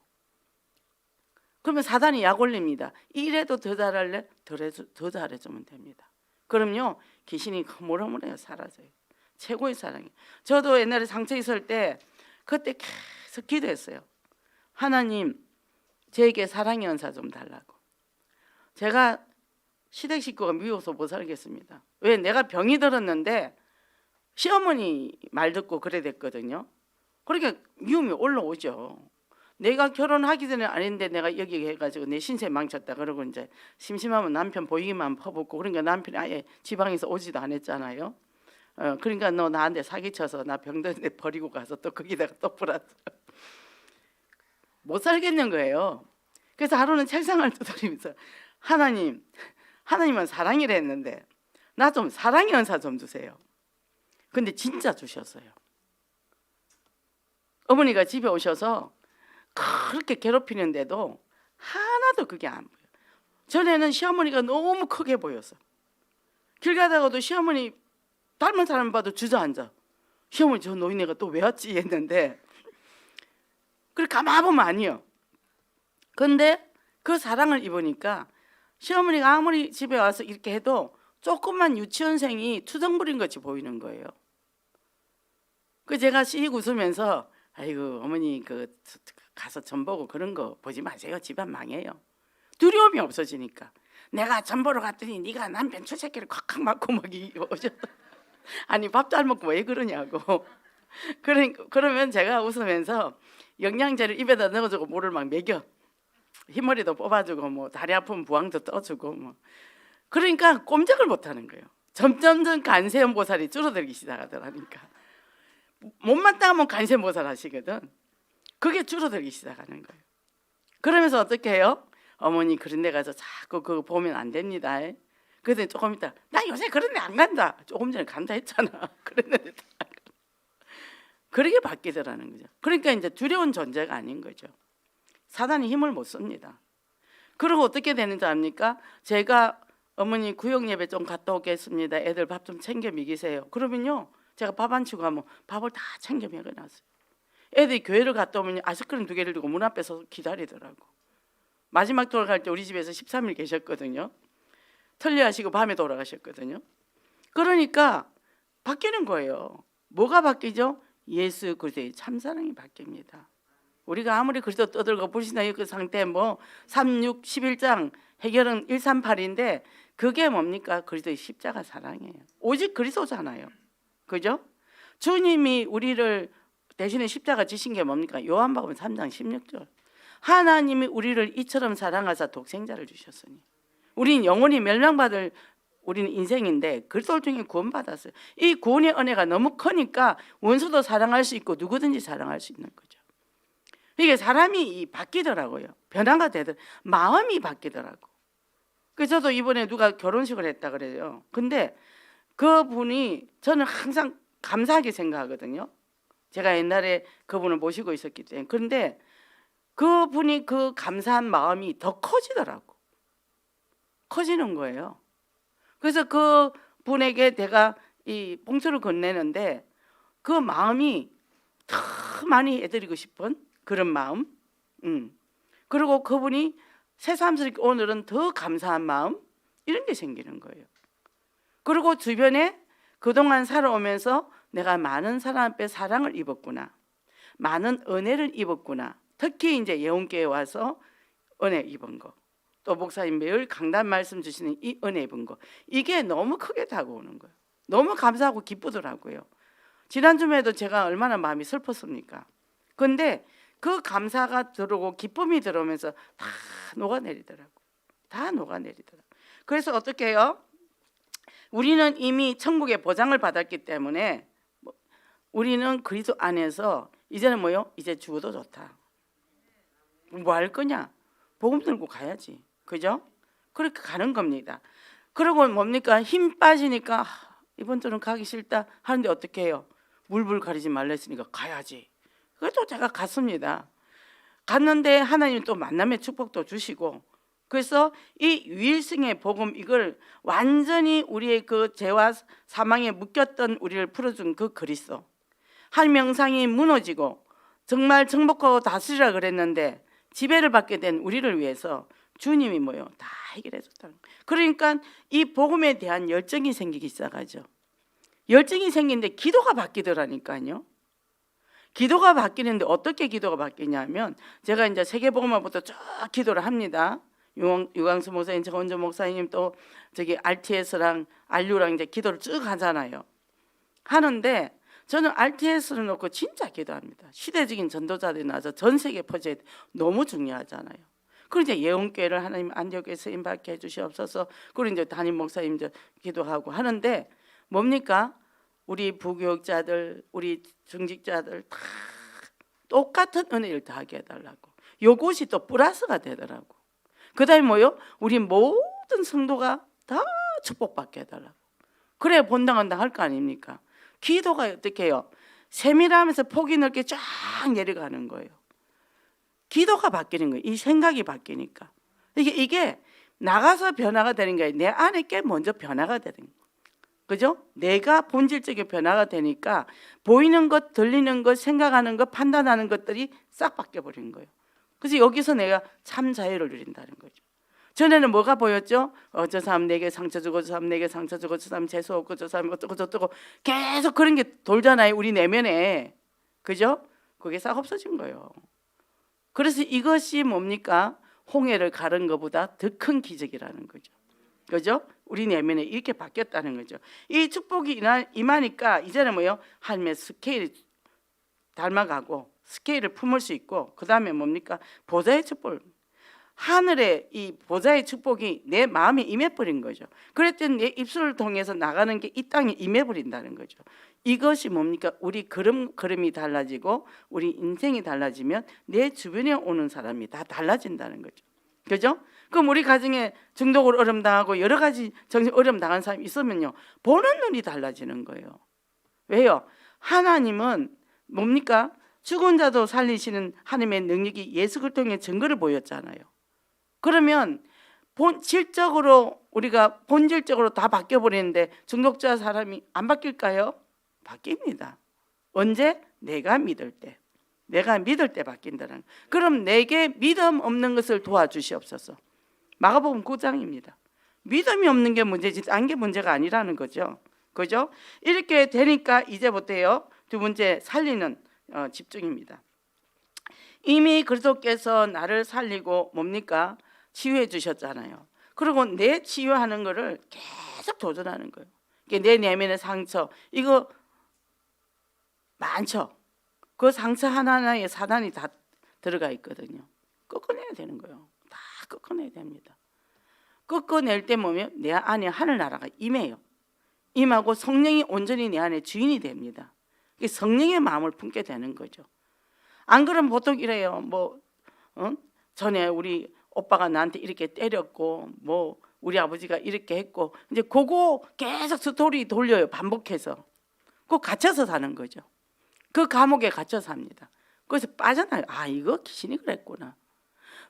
그러면 사단이 약 올립니다. 이래도 더 잘할래? 더 잘해주면 됩니다. 그럼요 귀신이 흐물흐물해요. 사라져요. 최고의 사랑이에요. 저도 옛날에 상처 있을 때 그때 계속 기도했어요. 하나님 저에게 사랑의 은사 좀 달라고. 제가 시댁 식구가 미워서 못 살겠습니다. 왜? 내가 병이 들었는데 시어머니 말 듣고 그래 됐거든요. 그러니까 미움이 올라오죠. 내가 결혼하기 전에 아닌데 내가 여기 해가지고 내 신세 망쳤다 그러고 이제 심심하면 남편 보이기만 퍼붓고 그러니까 남편이 아예 지방에서 오지도 않았잖아요. 그러니까 너 나한테 사기쳐서 나 병든데 버리고 가서 또 거기다가 또 불었어. 못 살겠는 거예요. 그래서 하루는 책상을 두드리면서 하나님은 사랑이라 했는데 나 좀 사랑의 은사 좀 주세요. 근데 진짜 주셨어요. 어머니가 집에 오셔서 그렇게 괴롭히는데도 하나도 그게 안 보여요. 전에는 시어머니가 너무 크게 보였어. 길 가다가도 시어머니 닮은 사람 봐도 주저앉아. 시어머니 저 노인네가 또 왜 왔지 했는데 그래 가만 보면 아니요. 근데 그 사랑을 입으니까 시어머니가 아무리 집에 와서 이렇게 해도 조그만 유치원생이 투정 부린 것이 보이는 거예요. 그 제가 씩 웃으면서 아이고 어머니 가서 전 보고 그런 거 보지 마세요. 집안 망해요. 두려움이 없어지니까. 내가 전 보러 갔더니 네가 남편 출세기를 콱콱 맞고 막 오셨. 아니 밥 잘 먹고 왜 그러냐고. 그러면 제가 웃으면서 영양제를 입에다 넣어주고 물을 막 먹여. 흰머리도 뽑아주고 뭐 다리 아픈 부항도 떠주고 뭐. 그러니까 꼼짝을 못하는 거예요. 점점점 간세음보살이 줄어들기 시작하더라니까. 못마땅하면 간세음보살 하시거든. 그게 줄어들기 시작하는 거예요. 그러면서 어떻게 해요? 어머니 그런 데 가서 자꾸 그거 보면 안 됩니다. 그랬더니 조금 있다 나 요새 그런 데 안 간다. 조금 전에 간다 했잖아. 그랬는데 그렇게 바뀌더라는 거죠. 그러니까 이제 두려운 존재가 아닌 거죠. 사단이 힘을 못 씁니다. 그리고 어떻게 되는지 압니까? 제가 어머니 구역 예배 좀 갔다 오겠습니다. 애들 밥 좀 챙겨 먹이세요. 그러면요 제가 밥 안 치고 가면 밥을 다 챙겨 먹여놨어요. 애들이 교회를 갔다 오면 아이스크림 2개를 들고 문 앞에서 기다리더라고. 마지막 돌아갈 때 우리 집에서 13일 계셨거든요. 틀려하시고 밤에 돌아가셨거든요. 그러니까 바뀌는 거예요. 뭐가 바뀌죠? 예수 그리스도의 참사랑이 바뀝니다. 우리가 아무리 그리스도 떠들고 불신앙의 그 상태 뭐 3, 6, 11장 해결은 138인데 그게 뭡니까? 그리스도의 십자가 사랑이에요. 오직 그리스도잖아요. 그죠? 주님이 우리를 대신에 십자가 지신 게 뭡니까? 요한복음 3장 16절. 하나님이 우리를 이처럼 사랑하사 독생자를 주셨으니 우리는 영원히 멸망받을 우리는 인생인데 그리스도 중에 구원받았어요. 이 구원의 은혜가 너무 크니까 원수도 사랑할 수 있고 누구든지 사랑할 수 있는 거죠. 이게 사람이 바뀌더라고요. 변화가 되더라고요. 마음이 바뀌더라고. 그래서 저도 이번에 누가 결혼식을 했다 그래요. 근데 그분이 저는 항상 감사하게 생각하거든요. 제가 옛날에 그분을 모시고 있었기 때문에. 그런데 그분이 그 감사한 마음이 더 커지더라고. 커지는 거예요. 그래서 그 분에게 내가 이 봉투를 건네는데 그 마음이 더 많이 해드리고 싶은 그런 마음. 그리고 그분이 새삼스럽게 오늘은 더 감사한 마음, 이런 게 생기는 거예요. 그리고 주변에 그동안 살아오면서 내가 많은 사람 앞에 사랑을 입었구나, 많은 은혜를 입었구나. 특히 이제 예원교회에 와서 은혜 입은 거, 또 목사님 매일 강단 말씀 주시는 이 은혜 입은 거, 이게 너무 크게 다가오는 거예요. 너무 감사하고 기쁘더라고요. 지난주에도 제가 얼마나 마음이 슬펐습니까? 근데 그 감사가 들어오고 기쁨이 들어오면서 다 녹아내리더라고. 다 녹아내리더라고. 그래서 어떻게 해요? 우리는 이미 천국의 보장을 받았기 때문에 우리는 그리스도 안에서 이제는 뭐요? 이제 죽어도 좋다. 뭐 할 거냐? 복음 들고 가야지. 그죠? 그렇게 가는 겁니다. 그리고 뭡니까? 힘 빠지니까 이번 주는 가기 싫다 하는데 어떻게 해요? 물불 가리지 말라 했으니까 가야지. 그래도 제가 갔습니다. 갔는데 하나님 또 만남의 축복도 주시고, 그래서 이 유일성의 복음, 이걸 완전히 우리의 그 죄와 사망에 묶였던 우리를 풀어준 그 그리스도, 한 명상이 무너지고 정말 정복하고 다스리라 그랬는데 지배를 받게 된 우리를 위해서 주님이 뭐요? 다 해결해 줬다는 거예요. 그러니까 이 복음에 대한 열정이 생기기 시작하죠. 열정이 생기는데 기도가 바뀌더라니까요. 기도가 바뀌는데 어떻게 기도가 바뀌냐면, 제가 이제 세계복음화부터 쭉 기도를 합니다. 유광수 목사님, 정원조 목사님, 또 저기 RTS랑 RU랑 이제 기도를 쭉 하잖아요. 하는데 저는 RTS를 놓고 진짜 기도합니다. 시대적인 전도자들이 나와서 전 세계에 퍼져야 돼. 너무 중요하잖아요. 그리고 이제 예언교회를 하나님 안디옥에 쓰임 받게 해주시옵소서. 그리고 이제 담임 목사님 이제 기도하고 하는데 뭡니까? 우리 부교육자들, 우리 중직자들 다 똑같은 은혜를 다 하게 해달라고. 요것이 또 플러스가 되더라고. 그 다음에 뭐요? 우리 모든 성도가 다 축복받게 해달라고. 그래야 본당한당 할 거 아닙니까? 기도가 어떻게 해요? 세밀하면서 폭이 넓게 쫙 내려가는 거예요. 기도가 바뀌는 거예요. 이 생각이 바뀌니까. 이게 나가서 변화가 되는 거예요. 내 안에 게 먼저 변화가 되는 거예요. 그죠? 내가 본질적인 변화가 되니까 보이는 것, 들리는 것, 생각하는 것, 판단하는 것들이 싹 바뀌어버리는 거예요. 그래서 여기서 내가 참 자유를 누린다는 거죠. 전에는 뭐가 보였죠? 저 사람 내게 상처 주고, 저 사람 내게 상처 주고, 저 사람 재수 없고, 저 사람 어쩌고 저쩌고 계속 그런 게 돌잖아요, 우리 내면에. 그죠? 그게 싹 없어진 거예요. 그래서 이것이 뭡니까? 홍해를 가른 것보다 더 큰 기적이라는 거죠. 그죠? 우리 내면에 이렇게 바뀌었다는 거죠. 이 축복이 임하니까 이제는 뭐요? 하나님의 스케일이 닮아가고 스케일을 품을 수 있고, 그 다음에 뭡니까? 보좌의 축복, 하늘의 이 보좌의 축복이 내 마음에 임해버린 거죠. 그랬더니 내 입술을 통해서 나가는 게 이 땅에 임해버린다는 거죠. 이것이 뭡니까? 우리 걸음이 달라지고 우리 인생이 달라지면 내 주변에 오는 사람이 다 달라진다는 거죠. 그죠? 그럼 우리 가정에 중독으로 어려움당하고 여러 가지 정신 어려움당한 사람이 있으면요, 보는 눈이 달라지는 거예요. 왜요? 하나님은 뭡니까? 죽은 자도 살리시는 하나님의 능력이 예수 그리스도를 통해 증거를 보였잖아요. 그러면 본질적으로 우리가 본질적으로 다 바뀌어버리는데 중독자 사람이 안 바뀔까요? 바뀝니다. 언제? 내가 믿을 때. 내가 믿을 때 바뀐다는. 그럼 내게 믿음 없는 것을 도와주시옵소서. 마가복음 9장입니다. 믿음이 없는 게 문제지 딴 게 문제가 아니라는 거죠. 그죠? 이렇게 되니까 이제부터요, 두 번째 살리는 집중입니다. 이미 그리스도께서 나를 살리고 뭡니까? 치유해 주셨잖아요. 그리고 내 치유하는 거를 계속 도전하는 거예요. 내 내면의 상처, 이거 많죠. 그 상처 하나하나에 사단이 다 들어가 있거든요. 꺾어내야 되는 거예요. 다 꺾어내야 됩니다. 꺾어낼 때 보면 내 안에 하늘나라가 임해요. 임하고 성령이 온전히 내 안에 주인이 됩니다. 성령의 마음을 품게 되는 거죠. 안 그러면 보통 이래요. 전에 우리 오빠가 나한테 이렇게 때렸고, 우리 아버지가 이렇게 했고, 이제 그거 계속 스토리 돌려요. 반복해서. 그거 갇혀서 사는 거죠. 그 감옥에 갇혀 삽니다. 그래서 빠져나요. 이거 귀신이 그랬구나.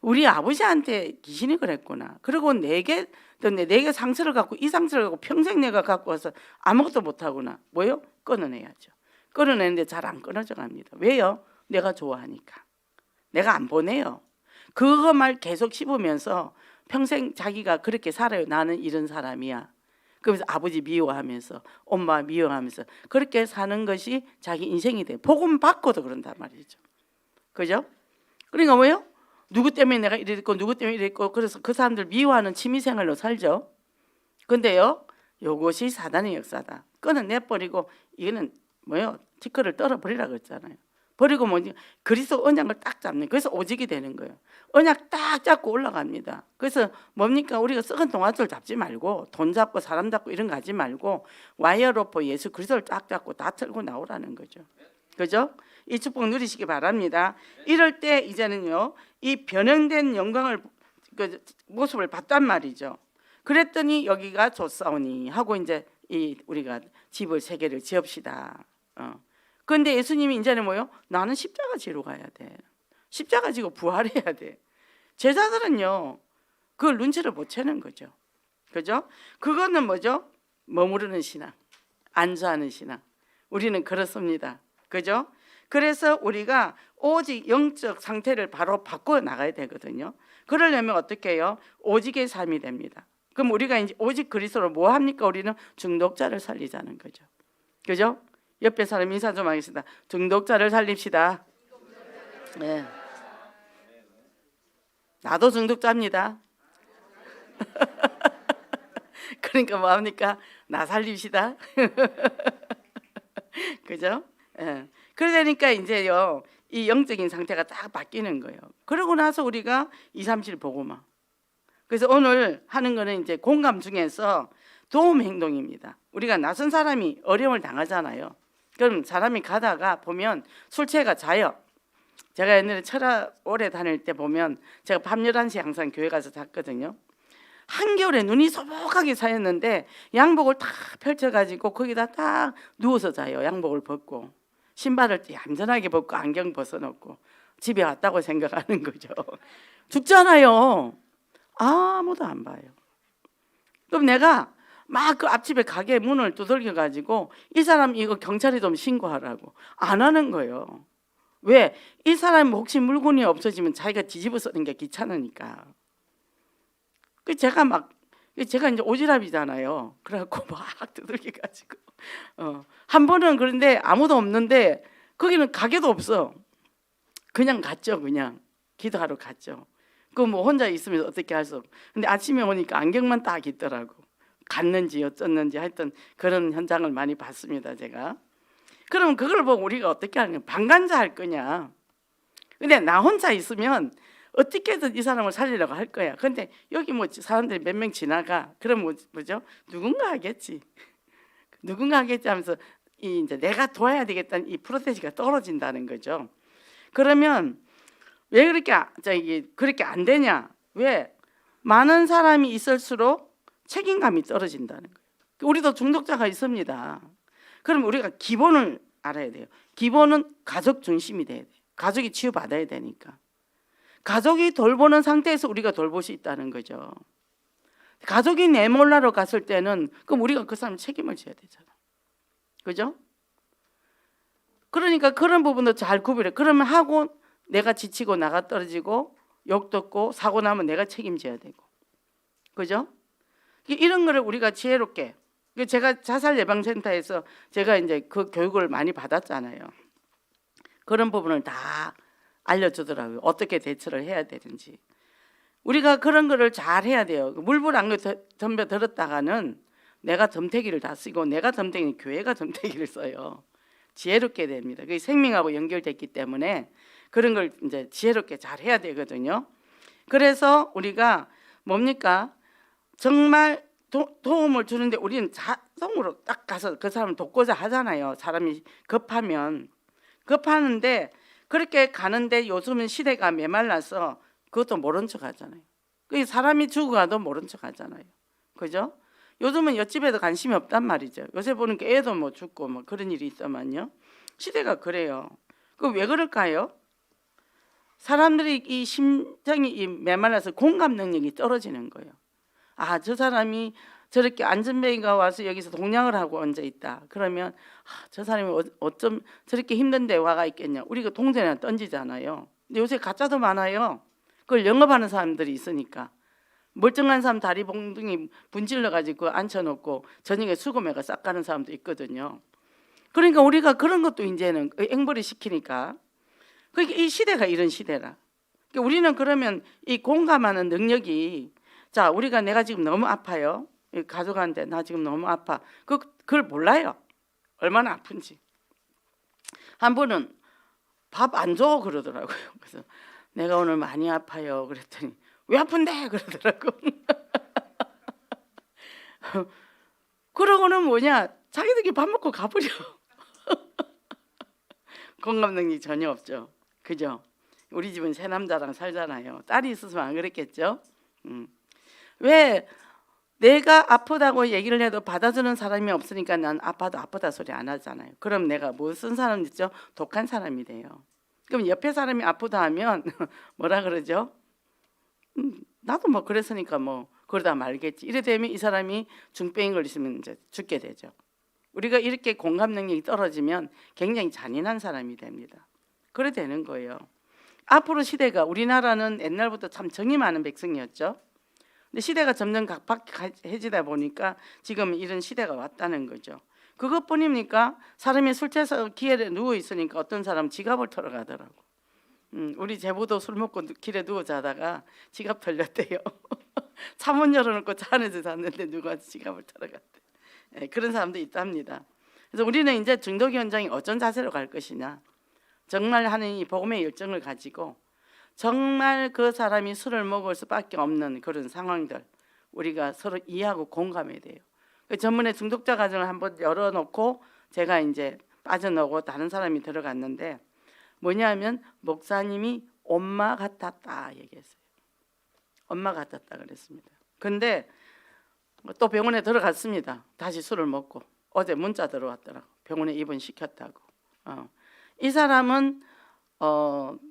우리 아버지한테 귀신이 그랬구나. 그리고 내게 근데 내게 상처를 갖고 이 상처를 갖고 평생 내가 갖고 와서 아무것도 못하구나. 뭐요? 끊어내야죠. 끊어내는데 잘 안 끊어져 갑니다. 왜요? 내가 좋아하니까. 내가 안 보내요. 그것만 계속 씹으면서 평생 자기가 그렇게 살아요. 나는 이런 사람이야. 그러면서 아버지 미워하면서 엄마 미워하면서 그렇게 사는 것이 자기 인생이 돼요. 복음 받고도 그런단 말이죠. 그죠? 그러니까 뭐예요? 누구 때문에 내가 이랬고 누구 때문에 이랬고 그래서 그 사람들 미워하는 취미생활로 살죠. 근데요, 요것이 사단의 역사다. 끊어내버리고 이거는 뭐예요? 티끌을 떨어버리라고 했잖아요. 버리고 뭐지? 그리스도 언약을 딱 잡는. 그래서 오직이 되는 거예요. 언약 딱 잡고 올라갑니다. 그래서 뭡니까? 우리가 썩은 동아줄 잡지 말고 돈 잡고 사람 잡고 이런 거 하지 말고 와이어로프 예수 그리스도를 딱 잡고 다 틀고 나오라는 거죠. 그죠? 이 축복 누리시기 바랍니다. 이럴 때 이제는요, 이 변형된 영광을 그 모습을 봤단 말이죠. 그랬더니 여기가 좋사오니 하고 이제 이 우리가 집을 세 개를 지읍시다. 그런데 예수님이 이제는 뭐요? 나는 십자가 지러 가야 돼. 십자가 지고 부활해야 돼. 제자들은요, 그걸 눈치를 못 채는 거죠. 그죠? 그거는 뭐죠? 머무르는 신앙, 안주하는 신앙. 우리는 그렇습니다. 그죠? 그래서 우리가 오직 영적 상태를 바로 바꿔 나가야 되거든요. 그러려면 어떻게 해요? 오직의 삶이 됩니다. 그럼 우리가 이제 오직 그리스도로 뭐 합니까? 우리는 중독자를 살리자는 거죠. 그죠? 옆에 사람 인사 좀 하겠습니다. 중독자를 살립시다. 네. 나도 중독자입니다. 그러니까 뭐 합니까? 나 살립시다. 그죠? 예. 그러니까 이제요, 이 영적인 상태가 딱 바뀌는 거예요. 그러고 나서 우리가 2, 3, 7 보고만. 그래서 오늘 하는 거는 이제 공감 중에서 도움 행동입니다. 우리가 낯선 사람이 어려움을 당하잖아요. 그럼 사람이 가다가 보면 술 취해가 자요. 제가 옛날에 철학 오래 다닐 때 보면 제가 밤 11시에 항상 교회 가서 잤거든요. 한겨울에 눈이 소복하게 쌓였는데 양복을 딱 펼쳐가지고 거기다 딱 누워서 자요. 양복을 벗고 신발을 얌전하게 벗고 안경 벗어놓고 집에 왔다고 생각하는 거죠. 죽잖아요. 아무도 안 봐요. 그럼 내가 막 그 앞집에 가게 문을 두들겨가지고 이 사람 이거 경찰에 좀 신고하라고 안 하는 거예요. 왜? 이 사람 혹시 물건이 없어지면 자기가 뒤집어 쓰는 게 귀찮으니까. 제가 이제 오지랖이잖아요. 그래갖고 막 두들겨가지고 한 번은 그런데 아무도 없는데 거기는 가게도 없어. 그냥 갔죠. 그냥 기도하러 갔죠. 그 뭐 혼자 있으면 어떻게 할 수 없고. 근데 아침에 오니까 안경만 딱 있더라고. 갔는지 어쩌는지 하여튼 그런 현장을 많이 봤습니다. 제가. 그럼 그걸 보고 우리가 어떻게 하는 거야? 방관자 할 거냐? 근데 나 혼자 있으면 어떻게든 이 사람을 살리려고 할 거야. 근데 여기 뭐 사람들이 몇 명 지나가. 그럼 뭐죠? 누군가 하겠지. 누군가 하겠지 하면서 이제 내가 도와야 되겠다는 이 프로테지가 떨어진다는 거죠. 그러면 왜 그렇게 안 되냐? 왜? 많은 사람이 있을수록 책임감이 떨어진다는 거예요. 우리도 중독자가 있습니다. 그럼 우리가 기본을 알아야 돼요. 기본은 가족 중심이 돼야 돼요. 가족이 치유받아야 되니까. 가족이 돌보는 상태에서 우리가 돌볼 수 있다는 거죠. 가족이 내몰라로 갔을 때는 그럼 우리가 그 사람 책임을 져야 되잖아. 그죠? 그러니까 그런 부분도 잘 구별해. 그러면 하고 내가 지치고 나가 떨어지고 욕 듣고 사고 나면 내가 책임져야 되고. 그죠? 이런 거를 우리가 지혜롭게, 제가 자살 예방센터에서 제가 이제 그 교육을 많이 받았잖아요. 그런 부분을 다 알려주더라고요. 어떻게 대처를 해야 되는지. 우리가 그런 거를 잘 해야 돼요. 물불 안 덤벼 들었다가는 내가 덤태기를 다 쓰고 내가 덤태기는 교회가 덤태기를 써요. 지혜롭게 됩니다. 그게 생명하고 연결됐기 때문에 그런 걸 이제 지혜롭게 잘 해야 되거든요. 그래서 우리가 뭡니까? 정말 도움을 주는데 우리는 자동으로 딱 가서 그 사람을 돕고자 하잖아요. 사람이 급하는데 그렇게 가는데 요즘은 시대가 메말라서 그것도 모른 척 하잖아요. 사람이 죽어가도 모른 척 하잖아요. 그죠? 요즘은 옆집에도 관심이 없단 말이죠. 요새 보니까 애도 뭐 죽고 뭐 그런 일이 있더만요. 시대가 그래요. 그 왜 그럴까요? 사람들이 이 심정이 메말라서 공감 능력이 떨어지는 거예요. 아, 저 사람이 저렇게 안전뱅이가 와서 여기서 동냥을 하고 앉아 있다. 그러면 저 사람이 어쩜 저렇게 힘든 대화가 있겠냐. 우리가 동전이나 던지잖아요. 근데 요새 가짜도 많아요. 그걸 영업하는 사람들이 있으니까. 멀쩡한 사람 다리 봉둥이 분질러 가지고 앉혀놓고 저녁에 수금해가 싹 가는 사람도 있거든요. 그러니까 우리가 그런 것도 이제는 앵벌이 시키니까. 그러니까 이 시대가 이런 시대라. 그러니까 우리는 그러면 이 공감하는 능력이, 자, 우리가 내가 지금 너무 아파요. 가족한테 나 지금 너무 아파. 그걸 몰라요. 얼마나 아픈지. 한 분은 밥 안 줘 그러더라고요. 그래서 내가 오늘 많이 아파요. 그랬더니 왜 아픈데 그러더라고. 그러고는 뭐냐, 자기들끼리 밥 먹고 가버려. 공감 능력이 전혀 없죠. 그죠? 우리 집은 새 남자랑 살잖아요. 딸이 있었으면 안 그랬겠죠. 왜 내가 아프다고 얘기를 해도 받아주는 사람이 없으니까 난 아파도 아프다 소리 안 하잖아요. 그럼 내가 무슨 사람이죠? 독한 사람이 돼요. 그럼 옆에 사람이 아프다 하면 뭐라 그러죠? 나도 뭐 그랬으니까 뭐 그러다 말겠지. 이래 되면 이 사람이 중병이 걸리시면 이제 죽게 되죠. 우리가 이렇게 공감 능력이 떨어지면 굉장히 잔인한 사람이 됩니다. 그래 되는 거예요. 앞으로 시대가, 우리나라는 옛날부터 참 정이 많은 백성이었죠. 근데 시대가 점점 각박해지다 보니까 지금 이런 시대가 왔다는 거죠. 그것뿐입니까? 사람이 술 취해서 길에 누워 있으니까 어떤 사람 지갑을 털어 가더라고. 우리 제부도 술 먹고 길에 누워 자다가 지갑 털렸대요. 차문 열어놓고 차 안에서 잤는데 누가 지갑을 털어갔대. 네, 그런 사람도 있답니다. 그래서 우리는 이제 중독 현장이 어떤 자세로 갈 것이냐. 정말 하는 이 복음의 열정을 가지고 정말 그 사람이 술을 먹을 수밖에 없는 그런 상황들 우리가 서로 이해하고 공감해야 돼요. 전문의 중독자 가정을 한번 열어놓고 제가 이제 빠져나오고 다른 사람이 들어갔는데 뭐냐면 목사님이 엄마 같았다 얘기했어요. 엄마 같았다 그랬습니다. 근데 또 병원에 들어갔습니다. 다시 술을 먹고 어제 문자 들어왔더라고. 병원에 입원시켰다고. 이 사람은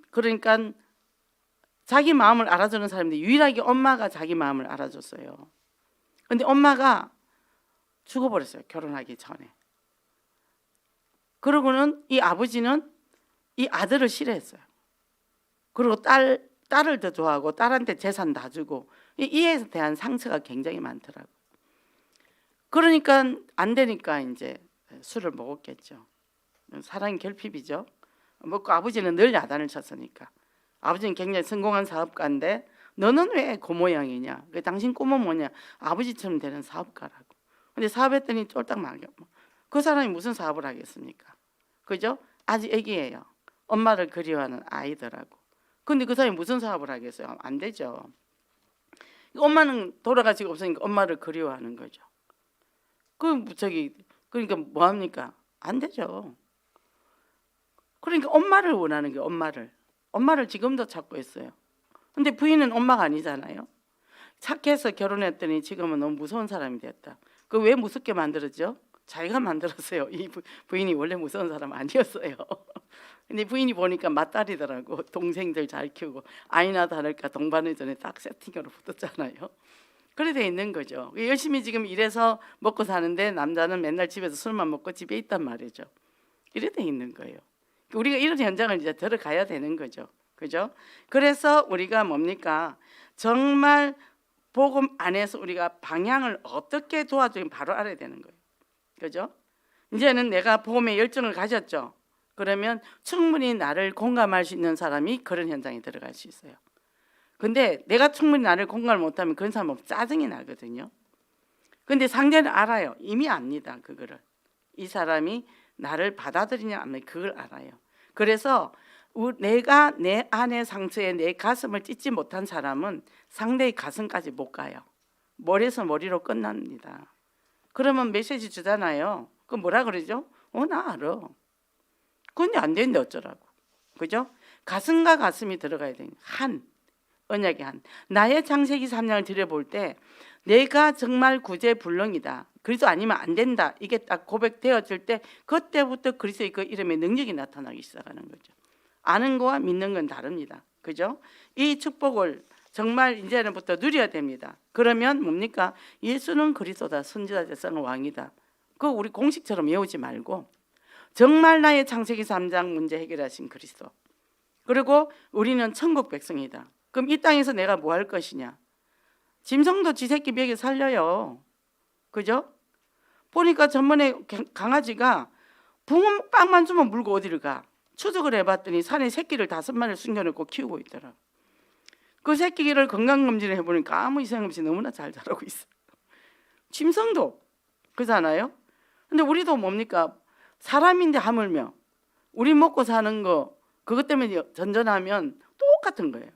그러니까 자기 마음을 알아주는 사람인데 유일하게 엄마가 자기 마음을 알아줬어요. 근데 엄마가 죽어버렸어요. 결혼하기 전에. 그러고는 이 아버지는 이 아들을 싫어했어요. 그리고 딸을 더 좋아하고 딸한테 재산 다 주고 이에 대한 상처가 굉장히 많더라고요. 그러니까 안 되니까 이제 술을 먹었겠죠. 사랑의 결핍이죠. 먹고 아버지는 늘 야단을 쳤으니까. 아버지는 굉장히 성공한 사업가인데 너는 왜 그 모양이냐? 당신 꿈은 뭐냐? 아버지처럼 되는 사업가라고. 근데 사업했더니 쫄딱 망해. 그 사람이 무슨 사업을 하겠습니까? 그죠? 아직 애기예요. 엄마를 그리워하는 아이더라고. 근데 그 사람이 무슨 사업을 하겠어요? 안 되죠. 엄마는 돌아가시고 없으니까 엄마를 그리워하는 거죠. 그러니까 뭐 합니까? 안 되죠. 그러니까 엄마를 원하는 게 엄마를 지금도 찾고 있어요. 근데 부인은 엄마가 아니잖아요. 착해서 결혼했더니 지금은 너무 무서운 사람이 됐다. 그 왜 무섭게 만들었죠? 자기가 만들었어요. 이 부인이 원래 무서운 사람 아니었어요. 근데 부인이 보니까 맏딸이더라고. 동생들 잘 키우고 아니나 다를까 동반의 전에 딱 세팅으로 붙었잖아요. 그래 돼 있는 거죠. 열심히 지금 일해서 먹고 사는데 남자는 맨날 집에서 술만 먹고 집에 있단 말이죠. 이래 돼 있는 거예요. 우리가 이런 현장을 이제 들어가야 되는 거죠. 그죠? 그래서 우리가 뭡니까? 정말 복음 안에서 우리가 방향을 어떻게 도와주면 바로 알아야 되는 거예요. 그죠? 이제는 내가 복음의 열정을 가졌죠. 그러면 충분히 나를 공감할 수 있는 사람이 그런 현장에 들어갈 수 있어요. 근데 내가 충분히 나를 공감을 못하면 그런 사람은 짜증이 나거든요. 근데 상대는 알아요. 이미 압니다. 그거를. 이 사람이 나를 받아들이냐 안 받느냐 그걸 알아요. 그래서 내가 내 안의 상처에 내 가슴을 찢지 못한 사람은 상대의 가슴까지 못 가요. 머리에서 머리로 끝납니다. 그러면 메시지 주잖아요. 그 뭐라 그러죠? 나 알아. 근데 안 되는데 어쩌라고. 그죠? 가슴과 가슴이 들어가야 돼요. 언약의 한. 나의 창세기 3장을 들여볼 때 내가 정말 구제불능이다. 그리스도 아니면 안 된다. 이게 딱 고백되어질 때 그때부터 그리스도의 그 이름의 능력이 나타나기 시작하는 거죠. 아는 거와 믿는 건 다릅니다. 그죠? 이 축복을 정말 이제는부터 누려야 됩니다. 그러면 뭡니까? 예수는 그리스도다. 선지자 대성은 왕이다. 그거 우리 공식처럼 외우지 말고 정말 나의 창세기 3장 문제 해결하신 그리스도. 그리고 우리는 천국 백성이다. 그럼 이 땅에서 내가 뭐 할 것이냐? 짐승도 지 새끼 먹여 살려요. 그죠? 보니까 전번에 강아지가 붕어 빵만 주면 물고 어디를 가? 추적을 해봤더니 산에 새끼를 5마리를 숨겨놓고 키우고 있더라. 그 새끼를 건강검진을 해보니까 아무 이상 없이 너무나 잘 자라고 있어요. 짐승도 그렇잖아요. 근데 우리도 뭡니까? 사람인데 하물며 우리 먹고 사는 거 그것 때문에 전전하면 똑같은 거예요.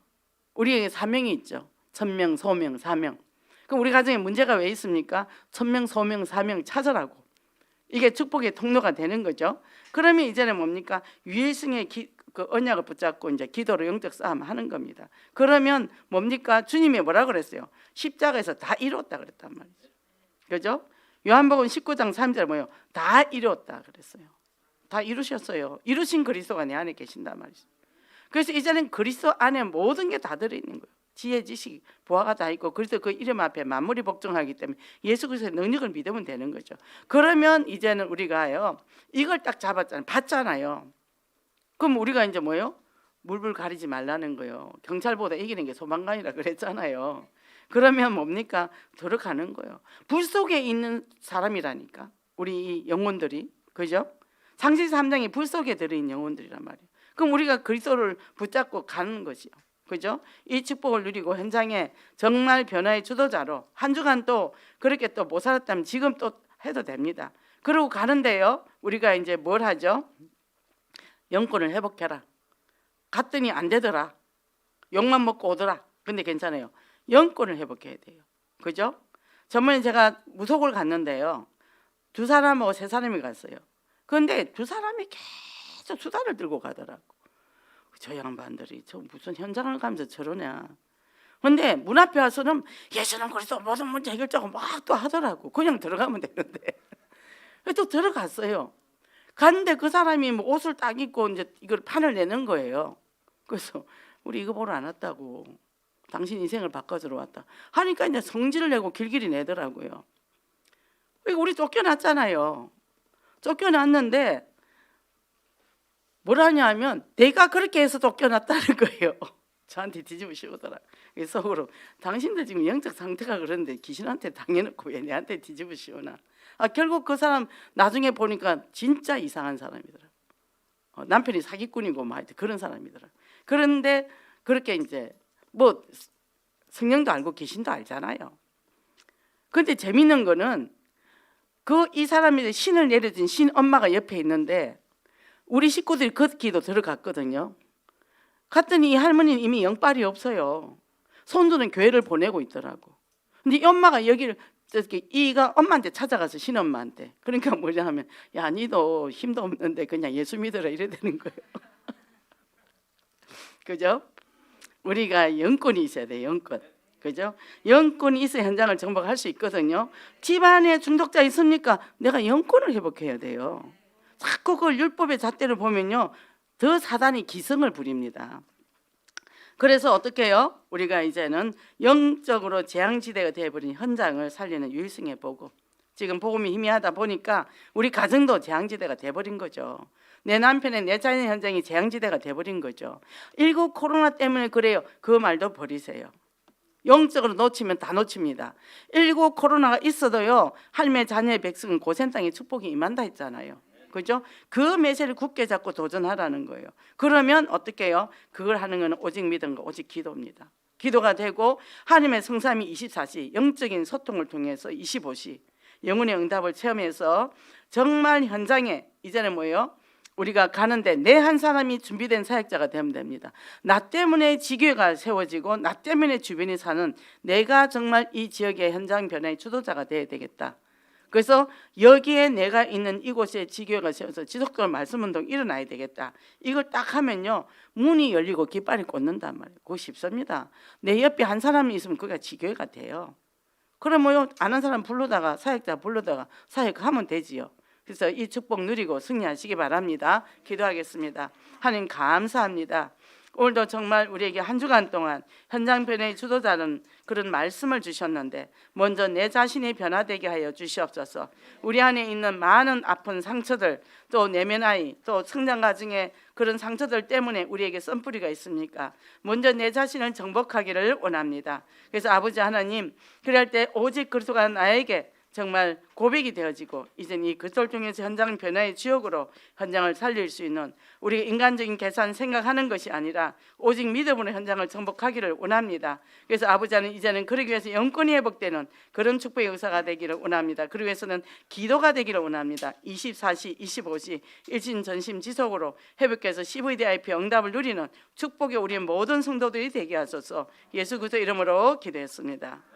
우리에게 사명이 있죠. 천명, 소명, 사명. 그럼 우리 가정에 문제가 왜 있습니까? 천명, 소명, 사명 찾으라고. 이게 축복의 통로가 되는 거죠. 그러면 이제는 뭡니까? 유일성의 그 언약을 붙잡고 이제 기도로 영적 싸움 하는 겁니다. 그러면 뭡니까? 주님이 뭐라 그랬어요? 십자가에서 다 이뤘다 그랬단 말이죠. 그죠? 요한복음 19장 3절 뭐예요? 다 이뤘다 그랬어요. 다 이루셨어요. 이루신 그리스도가 내 안에 계신단 말이죠. 그래서 이제는 그리스도 안에 모든 게 다 들어있는 거예요. 지혜, 지식, 보화가 다 있고 그리스도 그 이름 앞에 만물이 복종하기 때문에 예수 그리스도의 능력을 믿으면 되는 거죠. 그러면 이제는 우리가요 이걸 딱 잡았잖아요. 봤잖아요. 그럼 우리가 이제 뭐예요? 물불 가리지 말라는 거예요. 경찰보다 이기는 게 소방관이라 그랬잖아요. 그러면 뭡니까? 들어가는 거예요. 불 속에 있는 사람이라니까 우리 영혼들이. 그죠? 창세기 3장이 불 속에 들어있는 영혼들이란 말이에요. 그럼 우리가 그리스도를 붙잡고 가는 것이요. 그죠? 이 축복을 누리고 현장에 정말 변화의 주도자로 한 주간 또 그렇게 또 못 살았다면 지금 또 해도 됩니다. 그러고 가는데요. 우리가 이제 뭘 하죠? 영권을 회복해라. 갔더니 안 되더라. 욕만 먹고 오더라. 근데 괜찮아요. 영권을 회복해야 돼요. 그죠? 전번에 제가 무속을 갔는데요. 2사람하고 3사람이 갔어요. 그런데 2사람이 계속 수다를 들고 가더라고. 저 양반들이 저 무슨 현장을 가면서 저러냐. 근데 문 앞에 와서는 예수는 그리스도 모든 문제 해결자고 막 또 하더라고. 그냥 들어가면 되는데 또 들어갔어요. 갔는데 그 사람이 뭐 옷을 딱 입고 이제 이걸 판을 내는 거예요. 그래서 우리 이거 보러 안 왔다고. 당신 인생을 바꿔주러 왔다. 하니까 이제 성질을 내고 길길이 내더라고요. 우리 쫓겨났잖아요. 쫓겨났는데 뭐라냐 하면 내가 그렇게 해서 쫓겨났다는 거예요. 저한테 뒤집어 씌우더라. 속으로 당신들 지금 영적 상태가 그런데 귀신한테 당해놓고 왜 내한테 뒤집어 씌우나. 결국 그 사람 나중에 보니까 진짜 이상한 사람이더라. 남편이 사기꾼이고 뭐 하여튼 그런 사람이더라. 그런데 그렇게 이제 뭐 성령도 알고 귀신도 알잖아요. 근데 재밌는 거는 이 사람이 신을 내려준 신 엄마가 옆에 있는데 우리 식구들이 걷기도 들어갔거든요. 갔더니 이 할머니는 이미 영빨이 없어요. 손주는 교회를 보내고 있더라고. 근데 이 엄마가 여기를 이가 엄마한테 찾아가서 신엄마한테 그러니까 뭐냐 하면 야 니도 힘도 없는데 그냥 예수 믿어라 이래 되는 거예요. 그죠? 우리가 영권이 있어야 돼요. 영권. 그죠? 영권이 있어야 현장을 정복할 수 있거든요. 집안에 중독자 있습니까? 내가 영권을 회복해야 돼요. 자꾸 그걸 율법의 잣대를 보면요 더 사단이 기승을 부립니다. 그래서 어떻게 해요? 우리가 이제는 영적으로 재앙지대가 되어버린 현장을 살리는 유일성의 복음. 지금 복음이 희미하다 보니까 우리 가정도 재앙지대가 돼버린 거죠. 내 남편의 내 자녀의 현장이 재앙지대가 돼버린 거죠. 19 코로나 때문에 그래요. 그 말도 버리세요. 영적으로 놓치면 다 놓칩니다. 19 코로나가 있어도요 할매 자녀의 백성은 고센 땅에 축복이 임한다 했잖아요. 그죠? 그 매세를 굳게 잡고 도전하라는 거예요. 그러면 어떻게 해요? 그걸 하는 건 오직 믿음과 오직 기도입니다. 기도가 되고 하나님의 성삼위 24시 영적인 소통을 통해서 25시 영혼의 응답을 체험해서 정말 현장에 이제는 뭐예요? 우리가 가는데 내 한 사람이 준비된 사역자가 되면 됩니다. 나 때문에 지교회가 세워지고 나 때문에 주변이 사는 내가 정말 이 지역의 현장 변화의 주도자가 되어야 되겠다. 그래서 여기에 내가 있는 이곳에 지교회가 세워서 지속적으로 말씀운동 일어나야 되겠다. 이걸 딱 하면요 문이 열리고 깃발이 꽂는단 말이에요. 그거 쉽습니다. 내 옆에 한 사람이 있으면 그게 지교회가 돼요. 그러면 아는 사람 불러다가 사역자 불러다가 사역하면 되지요. 그래서 이 축복 누리고 승리하시기 바랍니다. 기도하겠습니다. 하나님 감사합니다. 오늘도 정말 우리에게 한 주간 동안 현장 변화의 주도자는 그런 말씀을 주셨는데 먼저 내 자신이 변화되게 하여 주시옵소서. 우리 안에 있는 많은 아픈 상처들, 또 내면의 또 성장 과정에 그런 상처들 때문에 우리에게 썬뿌리가 있습니까? 먼저 내 자신을 정복하기를 원합니다. 그래서 아버지 하나님, 그럴 때 오직 그리스도가 나에게 정말 고백이 되어지고 이젠 이 그리스도를 통해서 현장 변화의 지역으로 현장을 살릴 수 있는, 우리 인간적인 계산 생각하는 것이 아니라 오직 믿음으로 현장을 정복하기를 원합니다. 그래서 아버지 하나님, 이제는 그러기 위해서 영권이 회복되는 그런 축복의 역사가 되기를 원합니다. 그러기 위해서는 기도가 되기를 원합니다. 24시 25시 일신전심 지속으로 회복해서 CVDIP 응답을 누리는 축복의 우리 모든 성도들이 되게 하소서. 예수 그리스도 이름으로 기도했습니다.